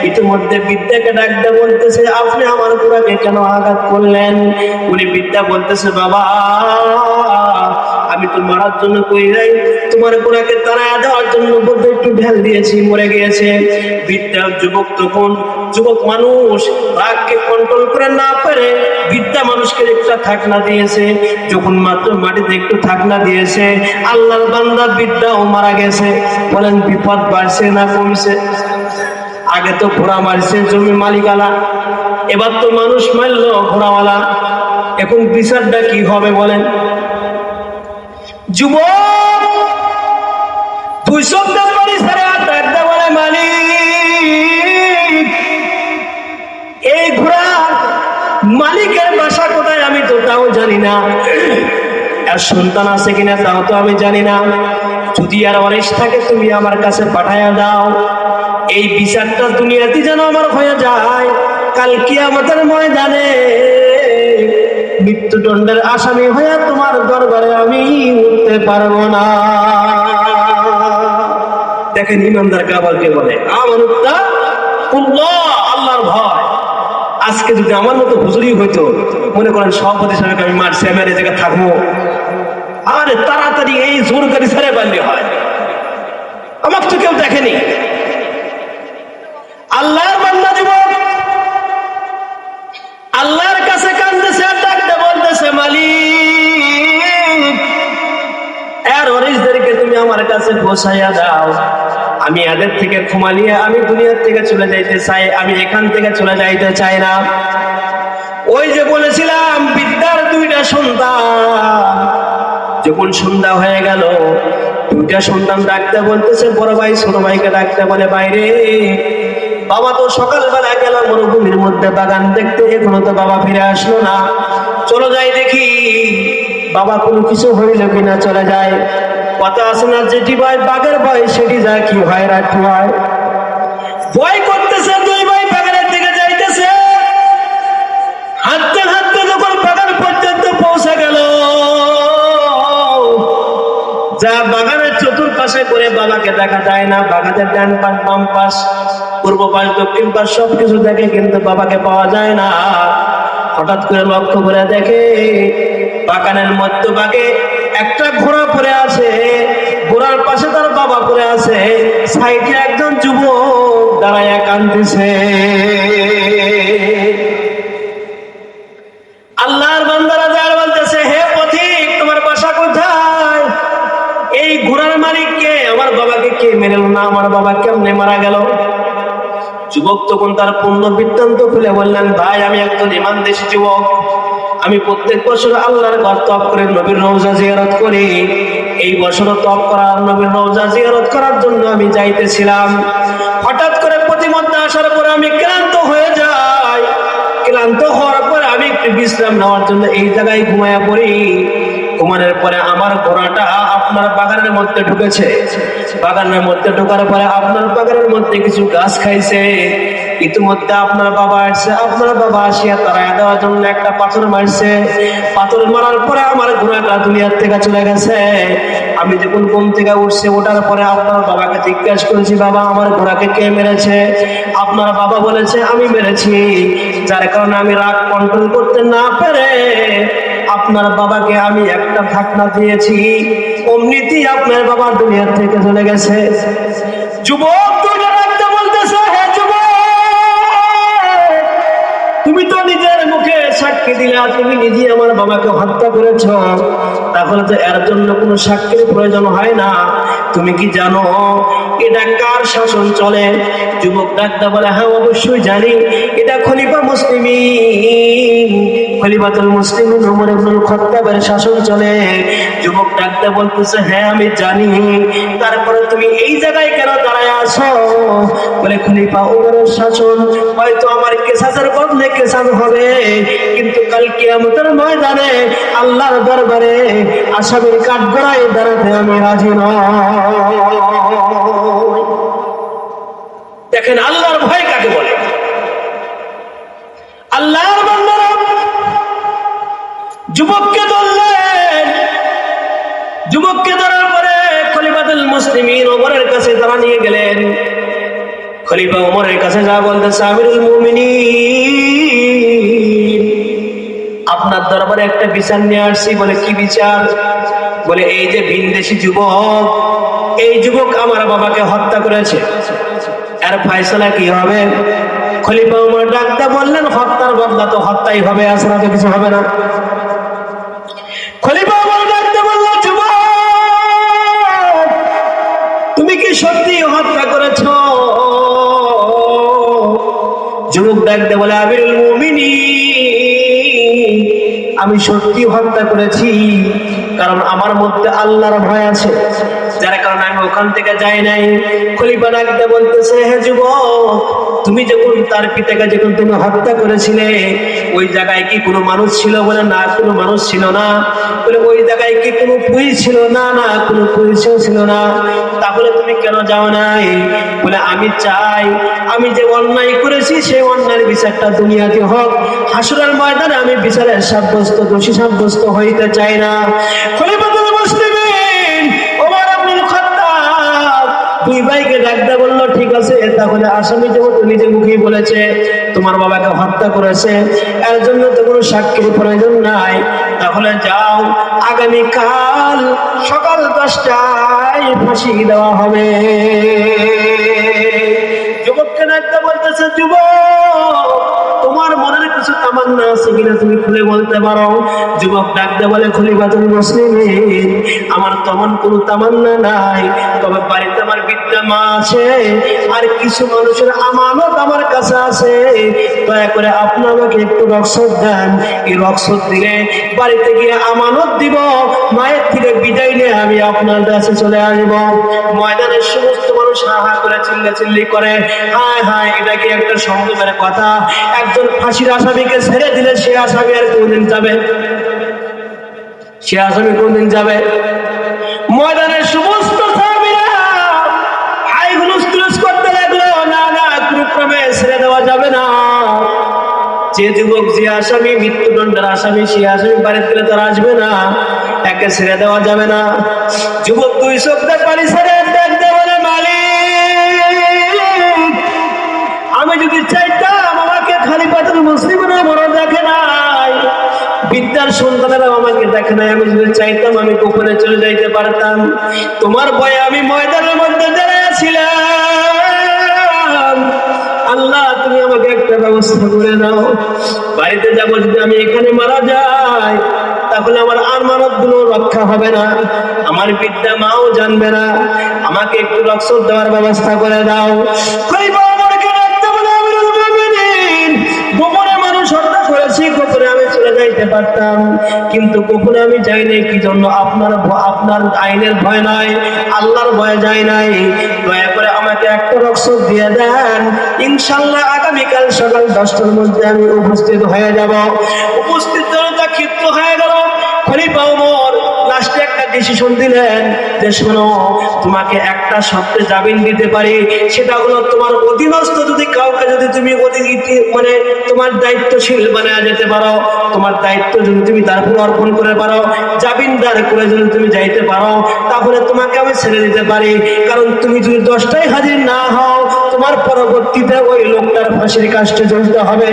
ইতিমধ্যে বিদ্যাকে ডাক দিয়ে বলতেছে, আপনি আমার ঘোড়াকে কেন আঘাত করলেন? উনি বিদ্যা বলতেছে, বাবা আমি তো মারার জন্য কই নাই, তোমার ঘোড়াকে তাড়ায় দেওয়ার জন্য বলতে একটু ঢেল দিয়েছি, মরে গিয়েছে। বৃদ্ধা যুবক তখন, যুবক মানুষ রাগকে কন্ট্রোল করে না পেরে বৃদ্ধা মানুষকে একটা থাকনা দিয়েছে। যখন মাত্র মাটিতে একটু থাকনা দিয়েছে, আল্লাহর বান্দা বৃদ্ধাও মারা গেছে। বলেন বিপদ বাড়ছে না কমছে? আগে তো ঘোড়া মারছে জমি মালিকালা, এবার তো মানুষ মারলো ঘোড়াওয়ালা। এখন বিচারটা কি হবে বলেন? যুবক তুই শব্দের বাড়ি সারা ডাকতে বলে, মালিক এই ঘোড়া মালিকের বাসা কোথায় আমি তো তাও জানি না, আর সন্তান আছে কিনা তাও তো আমি জানি না। যদি আর ওয়ারিশ থাকে তুমি আমার কাছে পাঠায়া দাও, এই বিচারটা দুনিয়াতে যেন আমার হয়ে যায়, কাল কিয়ামতের ময়দানে মৃত্যুদণ্ডের আসামি হয়ে তোমার দরবারে আমি উঠতে পারবো না। দেখেন ইমানদার কাবালকে বলে আল্লাহর ভয়। আজকে যদি আমার মতো হুজুরি হইতো, মনে করেন সভাপতি সাহেব আমি মারছি, আমি এই জায়গায় থাকবো, আরে তাড়াতাড়ি এই জোরকারি ছেড়ে পারলে হয়, আমাকে তো কেউ দেখেনি। আল্লাহর বান্দা যুবক আল্লাহর কাছে কাঁদতেছে, আর ডাকতে বলতেছে, মালিক এর ওয়ারিসদেরকে তুমি আমার কাছে পৌঁছাইয়া দাও, আমি এদের থেকে ক্ষমা নিয়ে আমি দুনিয়ার থেকে চলে যাইতে চাই, আমি এখান থেকে চলে যাইতে চাই না। ওই যে বলেছিলাম বিদ্যার দুইটা সন্তান, যখন সন্ধ্যা হয়ে গেল দুইটা সন্তান ডাকতে বলতেছে, বড় ভাই ছোট ভাইকে ডাকতে বলে, বাইরে বাবা তো সকালবেলা গেল মরুভূমির মধ্যে বাগান দেখতে, এখনো তো বাবা ফিরে আসলো না, চলো যাই দেখি বাবা কোনো কিছু হইল কিনা, চলে যায়। কথা আছে না, যেটি ভাই বাঘের ভয় সেটি যায় কি হয় রাখি হয়। ভয় করতেছে দুই ভাই বাগানের দিকে যাইতেছে, হাঁটতে হাঁটতে যখন বাগান পর্যন্ত পৌঁছে গেল, যা বাগানের চতুর্পাশে করে বাবাকে দেখা যায় না, বাগানের ডান পাশ বাম পাশ পূর্ব পাশ দক্ষিণ পাশ সবকিছু দেখে, কিন্তু বাবাকে পাওয়া যায় না। হঠাৎ করে লক্ষ্য করে দেখে বাগানের মধ্যভাগে একটা ঘোড়া পড়ে আছে, ঘোড়ার পাশে তার বাবা পড়ে আছে, সাইডে একজন যুবক দাঁড়াইয়া কাঁদতেছে। আল্লাহর বান্দারা যার বলতেছে, হে পথিক তোমার বাসা কোথায়? এই ঘোড়ার মালিককে, আমার বাবাকে কে মেরে না, আমার বাবা কেমনে মারা গেল? যুবক তখন তার পূর্ণ বৃত্তান্ত খুলে বললেন, ভাই আমি একজন ইমানদেশী যুবক, আমি প্রত্যেক বছর আল্লাহর ঘর তপ করে নবীর রওজা জিয়ারত করি। এই বছরও তপ করার নবীর রওজা জিয়ারত করার জন্য আমি যাইতেছিলাম, হঠাৎ করে প্রতিমধ্যে আসার পরে আমি ক্লান্ত হয়ে যাই। ক্লান্ত হওয়ার পরে আমি একটু বিশ্রাম নেওয়ার জন্য এই জায়গায় ঘুমায়া পড়ি। ঘুমানোর পরে আমার ঘোড়াটা আপনার বাগানের মধ্যে ঢুকেছে, বাগানের মধ্যে ঢোকার পরে আপনার বাগানের মধ্যে কিছু গাছ খাইছে। ইতিমধ্যে আপনার বাবা আসছে, আপনার বাবা আসিয়া তাড়াইয়া দেওয়ার জন্য একটা পাথর মারছে। পাথর মারার পরে আমার ঘোড়াটা দুনিয়ার থেকে চলে গেছে। আমি যখন ঘুম থেকে উঠছে, ওঠার পরে আপনার বাবাকে জিজ্ঞাসা করেছি, বাবা আমার ঘোড়াকে কে মেরেছে? আপনার বাবা বলেছে আমি মেরেছি। যার কারণে আমি রাগ কন্ট্রোল করতে না পেরে আপনার বাবাকে আমি একটা ধাক্কা দিয়েছি, অমনিতেই আপনার বাবা দুনিয়ার থেকে চলে গেছে। যুবক বলতেছে, হে যুবক তুমি তো নিজের মুখে সাক্ষী দিলা, তুমি নিজে আমার বাবাকে হত্যা করেছ, তাহলে তো এর জন্য কোনো সাক্ষীর প্রয়োজন হয় না। তুমি কি জানো এটা কার শাসন চলে? যুবক ডাকতে বলে, হ্যাঁ অবশ্যই জানি, এটা খলিফা মুসলিমিন, খলিফাতুল মুসলিমিন ওমর ইবনুল খাত্তাবের শাসন চলে। যুবক ডাকতে বলতেছে, হ্যাঁ আমি জানি, তারপরে তুমি এই জায়গায় কেন দাঁড়ায় আছো? বলে খলিফা ওমরের শাসন, হয়তো আমার কিসাসের বদলে কিসাস হবে, কিন্তু কাল কিয়ামতের ময়দানে আল্লাহর দরবারে আসামির কাঠগড়ায় দাঁড়াতে আমি রাজি নই। দেখেন আল্লাহর ভয় কাকে বলে। আল্লাহর বান্দারা যুবককে ধরলেন, যুবককে ধরার পরে খলিফাতুল মুসলিমিন ওমরের কাছে তারা নিয়ে গেলেন। খলিফা ওমরের কাছে যা বলতেছে, আমিরুল মুমিনিন আপনার দরবারে একটা বিচার নিয়ে আসছি। বলে কি বিচার? বলে এই যে ভিনদেশী যুবক, এই যুবক আমার বাবাকে হত্যা করেছে, এর ফয়সালা কি হবে? খলিফা ওমর ডাকতে বললেন, হত্যার বদলা তো হত্যাই হবে, আসলে তো কিছু হবে না। খলিফা ওমর ডাকতে বলল, যুবক তুমি কি সত্যি হত্যা করেছো? যুবক ডাকতে বলে, আমিরুল মুমিনিন, আমি সত্যি হত্যা করেছি, কারণ আমার মধ্যে আল্লাহর ভয় আছে, যার কারণে আমি ওখান থেকে যাই নাই। খলিফা ডাকতে বলতেছে, হে যুবক, তুমি যখন তার পিতাকে যখন তুমি হত্যা করেছিলে, ওই জায়গায় কি কোনো মানুষ ছিল? বলে না, কোনো মানুষ ছিল না। বলে ওই জায়গায় কি কোনো পুলিশ ছিল? না, না, কোনো পুলিশও ছিল না। তাহলে তুমি কেন যাও নাই? বলে আমি চাই আমি যে অন্যায় করেছি সেই অন্যায়ের বিচারটা দুনিয়াতে হোক, হাসরের ময়দানে আমি বিচারের সাব্যস্ত দোষী সাব্যস্ত হইতে চাই না। খলিফাতুল মুসলিমিন ওমর ইবনুল খাত্তাব দুই ভাইকে ডাকতে বলল, ঠিক আছে, তাহলে আসামি যেহেতু নিজে মুখেই বলেছে তোমার বাবাকে হত্যা করেছে, এর জন্য তো কোনো সাক্ষীর প্রয়োজন নাই, তাহলে যাও, আগামীকাল সকাল 10টায় ফাঁসি দেওয়া হবে। যুবককে ডাকতে বলতেছে, যুবক তোমার মনের কিছু তামান্না আছে কিনা তুমি খুলে বলতে পারো? যুবক ডাকতে বলে, খলিফাতুল মুসলিমিন, আমার তেমন কোনো তামান্না নাই, তবে বাড়িতে আমার বিদ্যা মা আছে, আর কিছু মানুষের আমানত আমার কাছে আছে, দয়া করে আপনি আমাকে একটু রক্ষত দেন, এই রক্ষত দিলে বাড়িতে গিয়ে আমানত দিব, মায়ের থেকে বিদায় নিয়ে আমি আপনার কাছে চলে আসব। ময়দানের সমস্ত মানুষ হা হা করে চিল্লাচিল্লি করে, হায় হায়, এটা কি একটা সম্ভবের কথা? একজন ফাঁসির আসামিকে ছেড়ে দিলে সে আসামি আর কোনদিন যাবে? সে আসামি কোনদিন যাবে? ময়দানের সমস্ত সাহাবীরা হাই হুলস্থুল করতে লাগলো, না না, কোনো ক্রমে ছেড়ে দেওয়া যাবে না। যে যুবক, যে আসামি মৃত্যুদণ্ডের আসামি, সে আসামি বাড়িতে গেলে তারা আসবে না, একে ছেড়ে দেওয়া যাবে না। যুবক দুই চোখ দিয়ে পানি ছেড়ে দেখতে বলে, মালিক, আমি যদি চাইতাম আমাকে খলিফাতুল মুসলিমিন বড় দেখে নাই, বিদ্যার সন্তানেরা আমাকে দেখে নাই, আমি যদি চাইতাম আমি গোপনে চলে যাইতে পারতাম, তোমার ভয়ে আমি ময়দানের মধ্যে দাঁড়িয়েছিলাম। আল্লাহ, তুমি আমাকে একটা ব্যবস্থা করে দাও, বাড়িতে যাবো, যদি আমি এখানে মারা যাই তাহলে আমার আমানত গুলো রক্ষা হবে না, আমার বিদ্যা মাও জানবে না, আমাকে একটু রক্ষত দেওয়ার ব্যবস্থা করে দাও। গোপনে মানুষ হত্যা করেছি, গোপনে আমি চলে যাইতে পারতাম, কিন্তু গোপনে আমি যাই নাই, কি জন্য? আপনার আইনের ভয় নয়, আল্লাহর ভয় যাই নাই, দয়া করে আমাকে একটা রক্ষত দিয়ে দেন, ইনশাল্লাহ আগামীকাল সকাল 10টার মধ্যে আমি উপস্থিত হয়ে যাব। উপস্থিত জনতা ক্ষিপ্ত হয়ে গেল। খলিফা ওমর লাস্টে একটা ডিসিশন দিলেন যে, শোনো, তোমাকে একটা শর্তে জামিন দিতে পারি, সেটা হলো তোমার অধীনস্থ যদি কাউকে যদি তুমি মানে তোমার দায়িত্বশীল বানায় যেতে পারো, তোমার দায়িত্ব যদি তুমি তারপর অর্পণ করে পারো, জামিনদার করে যদি তুমি যাইতে পারো, তাহলে তোমাকে আমি ছেড়ে দিতে পারি, কারণ তুমি যদি 10টায় হাজির না হও, তোমার পরবর্তীতে ওই লোকটার ফাঁসির কাস্টে ঝুলতে হবে।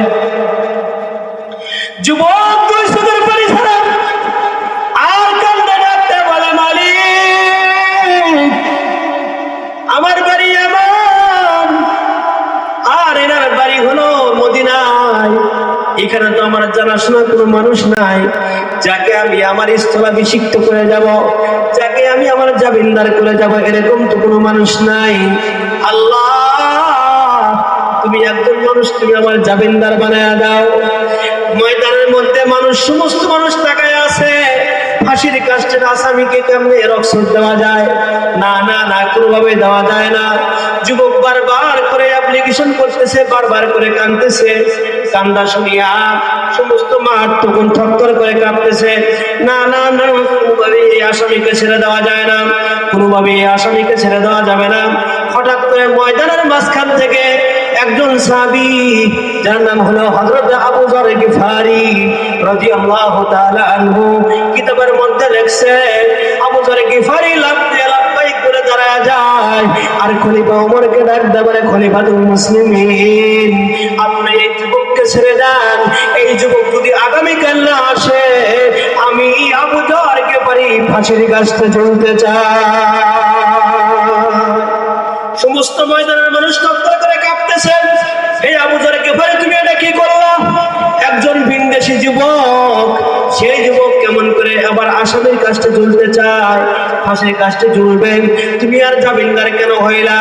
যুবক দুই চোখের পানি ছাড়া আর কান্দে ডাকতে বলে, মালিক, আমার বাড়ি এমন, আর এনার বাড়ি হলো মদিনায়, এখানে তো আমার জানাশোনা কোনো মানুষ নাই, যাকে আমি আমার স্থলাভিষিক্ত করে যাব, যাকে আমি আমার জামিনদার করে যাব, এরকম তো কোনো মানুষ নাই। আল্লাহ, তুমি একজন মানুষ, তুমি আমার জামিনদার বানায় দাও। ময়দানের মধ্যে মানুষ, সমস্ত মানুষ তাকায় আছে, ফাঁসির কাস্টের আসামিকে কেমনে রক্ষত দেওয়া যায়? না না না, কোনোভাবে দেওয়া যায় না। যুবক বারবার করে অ্যাপ্লিকেশন করতেছে, বারবার করে কাঁদতেছে, কান্দা শুনিয়া সমস্ত মাঠ তখন থরথর করে কাঁপতেছে। না না না, কোনোভাবে এই আসামিকে ছেড়ে দেওয়া যায় না, কোনোভাবে এই আসামিকে ছেড়ে দেওয়া যাবে না। হঠাৎ করে ময়দানের মাঝখান থেকে একজন সাহাবী, যার নাম হলো হযরত আবু যর গিফারি রাদিয়াল্লাহু তাআলা আনহু, কিতাবের মধ্যে লেখছে, আবু যর গিফারি লাব্বাইক করে দাঁড়ায় যায়, আর খলিফা ওমরকে ডাকতে বলে, খলিফাতুল মুসলিমিন, আপনি এই যুবককে ছেড়ে দেন, এই যুবক যদি আগামীকাল না আসে, আমি আবু যর গিফারি ফাঁসির কাস্টে ঝুলতে চায়। সমস্ত ময়দানের মানুষ তত্ত্ব করে কাঁপতেছে, এই আবু যর গিফারি তুমি এটা কি করলা? একজন ভিনদেশী যুবক, সেই যুবক কেমন করে আবার আসামির কাস্টে ঝুলতে চায়, ফাঁসির কাস্টে ঝুলবেন, তুমি আর জামিনদার কেন হইলা?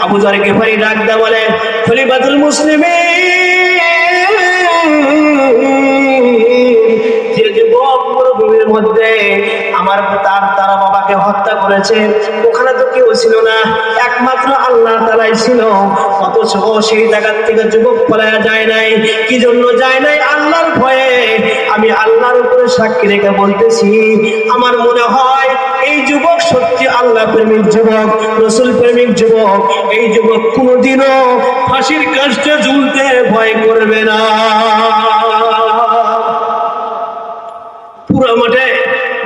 আবু যর গিফারি ডাক দেয়া বলে, খলিফাতুল মুসলিমিন, যে যুবক মরুভূমির মধ্যে আমার তারা বাবাকে হত্যা করেছে, ওখানে তো কেউ ছিল না, একমাত্র আল্লাহ তাআলাই ছিল, অথচ সেই জায়গা থেকে যুবক পলায়া যায় নাই। কি জন্য যায় নাই? আল্লাহর ভয়ে। আমি আল্লাহর উপরে সাক্ষী রেখে বলতেছি, আমার মনে হয় এই যুবক সত্যি আল্লাহ প্রেমিক যুবক, রসুল প্রেমিক যুবক। এই যুবক কোনোদিনও ফাঁসির কাস্টে ঝুলতে ভয় করবে না।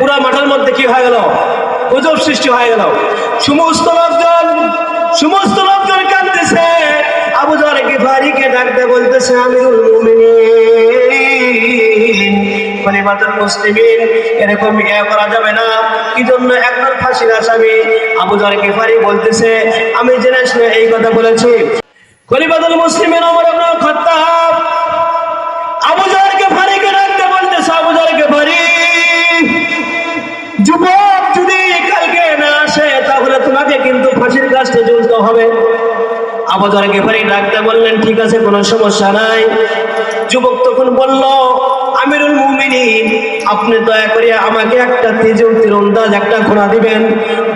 পুরা মাঠের মধ্যে কি হয়ে গেল? গজব সৃষ্টি হয়ে গেল। সমস্ত লোকজন কাঁদতেছে। আবু যর গিফারিকে ডাকতে বলতেছে, আমিরুল মুমিনিন, খলিফাতুল মুসলিমিন, এরকম করা যাবে না। কি জন্য? একজন ফাঁসির আসামি। আবু যর গিফারি বলতেছে, আমি জেনে শুনে এই কথা বলেছি। খলিফাতুল মুসলিমিন ওমর ইবনে খাত্তাব আবু যর গিফারিকে ডাকতে বলতেছে, আবু যর গিফারি, যুবক যদি কালকে না আসে তাহলে তোমাকে কিন্তু ফাঁসির কাস্টে ঝুলতে হবে। আবু যর গিফারি ডাকতে বললেন, ঠিক আছে, কোনো সমস্যা নাই। যুবক তখন বলল, আমিরুল মুমিনিন, আপনি দয়া করে আমাকে একটা তীরন্দাজ একটা ঘোড়া দিবেন,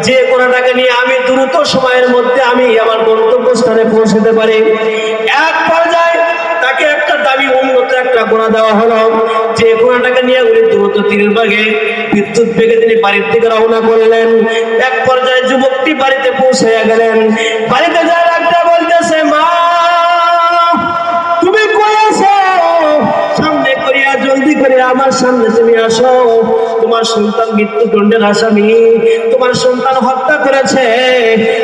যে ঘোড়াটাকে নিয়ে আমি দ্রুত সময়ের মধ্যে আমি আমার গন্তব্যস্থানে পৌঁছতে পারি। এক পর্যায়ে তাকে একটা দামি উন্নত একটা ঘোড়া দেওয়া হলো, যে ঘোড়াটাকে নিয়ে উনি দ্রুত তীরের বেগে, বিদ্যুৎ বেগে তিনি বাড়ির থেকে রওনা করলেন। এক পর্যায়ে যুবকটি বাড়িতে পৌঁছে গেলেন। বাড়িতে যা রাখতে বলতেছে, মা তুমি কই আছো? সামনে করিয়া জলদি করে আমার সামনে তুমি আসো, তোমার সন্তান মৃত্যুদণ্ডের আসামি, তোমার সন্তান হত্যা করেছে,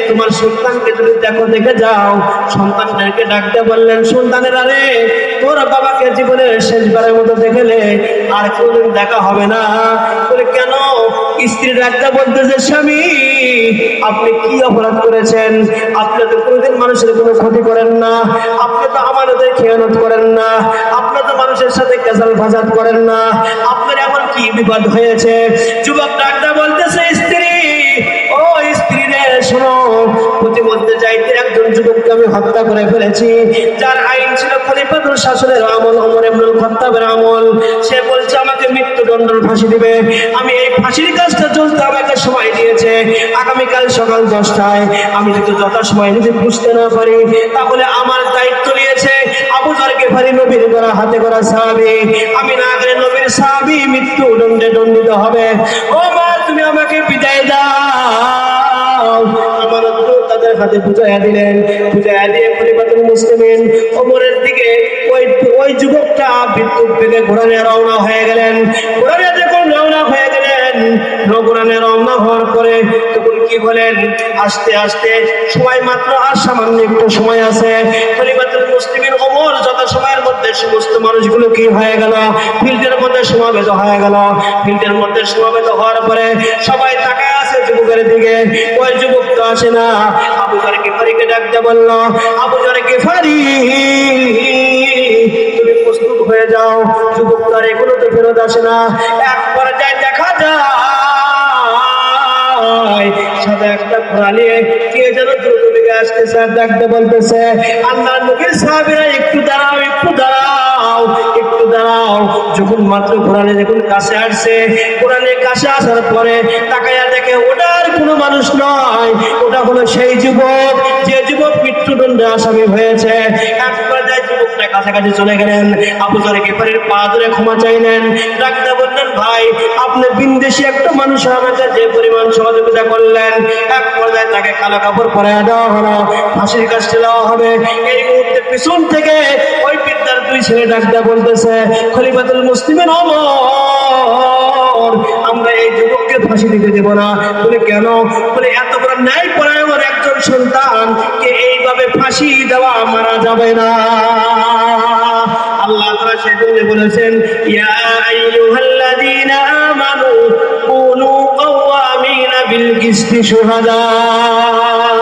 তোমার সন্তানকে যদি দেখে যাও। সন্তানদেরকে ডাকতে বললেন, সন্তানেরা রে, তোর বাবাকে জীবনের শেষবারের মতো দেখলে আর কোনদিন দেখা হবে না। বলে, কেন? স্ত্রী ডাকতে বলতেছে, স্বামী, আপনি কি অপরাধ করেছেন? আপনি তো কোনোদিন মানুষের কোনো ক্ষতি করেন না, আপনি তো আমাদের খেয়ানত করেন না, আপনি তো মানুষের সাথে কেসাল ফাসাদ করেন না, আপনার এমন কি বিপদ হয়েছে? যুবক ডাকতে বলতেছে, স্ত্রী, ও স্ত্রী রে, শোনো, প্রতিমধ্যে যাইতে একজন যুবককে আমি হত্যা করে ফেলেছি, যার আইন ছিল খলিফাতুল শাসনের আমল, ওমর ইবনে খাত্তাবের আমল। সে বলছে আমাকে মৃত্যুদণ্ডের ফাঁসি দিবে। আমি এই ফাঁসির কাজটা চলতে আমাকে সময় দিয়েছে আগামীকাল সকাল 10টায়। আমি যদি যথাসময় যদি বুঝতে না পারি তাহলে আমার দায়িত্ব নিয়েছে আবু যর গিফারি, নবীর করা হাতে করা সাহাবী। আমি না গেলে নবীর সাহাবী মৃত্যুদণ্ডে দণ্ডিত হবে। ও মা, তুমি আমাকে বিদায় দাও। আমার তাদের হাতে বুঝাইয়া দিলেন। বুঝাইয়া দিয়ে খলিফাতুল মুসলিমিন ওমরের দিকে ওই যুবকটা বিদ্যুৎ বেগে ঘোড়া নিয়ে রওনা হয়ে গেলেন। ঘোড়া নিয়ে যখন রওনা হয়ে গেলেন, ঘোড়া নিয়ে রওনা হওয়ার পরে তখন কি বলেন, আস্তে আস্তে সময় মাত্র আর সামান্য একটু সময় আছে। খলিফাতুল মুসলিমিন ওমর যত সময়ের মধ্যে সমস্ত মানুষগুলো কি হয়ে গেল, ফিল্ডের মধ্যে সমাবেত হয়ে গেল। ফিল্ডের মধ্যে সমাবেত হওয়ার পরে সবাই তাকায় আছে যুবকের দিকে। ওই যুবক তো আসে না। আবু যর গিফারিকে ডাকতে বলল, আবু যর গিফারি, তুমি প্রস্তুত হয়ে যাও। যুবক তার এগুলো তো ফেরত আসে না। এক পর্যায়ে দেখা যায় সাদা একটা ঘোড়া নিয়ে কে যেন দ্রুত বেগে আসতেছে, ডাকতে বলতেছে, আল্লাহর নবীর সাহাবীরা, একটু দাঁড়াও, একটু দাঁড়াও, একটু দাঁড়াও। যখন মাত্র ঘোড়া নিয়ে যখন কাছে আসছে, ঘোড়া নিয়ে কাছে আসার পরে তাকাইয়া দেখে ওটা আর কোনো মানুষ নয়, ওটা হলো সেই যুবক, যে যুবক মৃত্যুদণ্ডে আসামি হয়েছে। এক পর্যায়ে যুবকটা কাছাকাছি চলে গেলেন। আবু যর গিফারির পা ধরে ক্ষমা চাইলেন। ডাকতে বললেন, ভাই, আপনি বিনদেশী একটা মানুষ আমাকে যে পরিমাণ সহযোগিতা করলেন, এক পর্যায়ে তাকে কালো কাপড় পরাইয়া দেওয়া হলো, ফাঁসির কাস্টে দেওয়া হবে। এই মুহূর্তে পিছন থেকে ওই বিদ্যার দুই ছেলে ডাকতে বলতেছে, খলিফাতুল মুসলিমিন ওমর, আমরা এই যুবককে ফাঁসি দিতে দেব না। বলে, কেন? বলে, এত বড় ন্যায় পরায়ণ একজন সন্তান কে এইভাবে ফাঁসি দেওয়া মারা যাবে না। আল্লাহ তাআলা সেজন্য বলেছেন, ইয়া আইয়ুহাল্লাযীনা আমানু কুনু بالقسط شهداء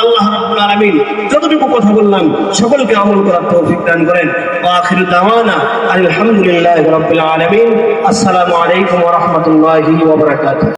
আল্লাহ রাব্বুল আলামিন যতটুকু কথা বললাম সকলকে আমল করার তৌফিক দান করেন। ওয়া আখিরু দাওয়ানা আলহামদুলিল্লাহি রাব্বিল আলামিন। আসসালামু আলাইকুম ওয়া রাহমাতুল্লাহি ওয়া বারাকাতুহু।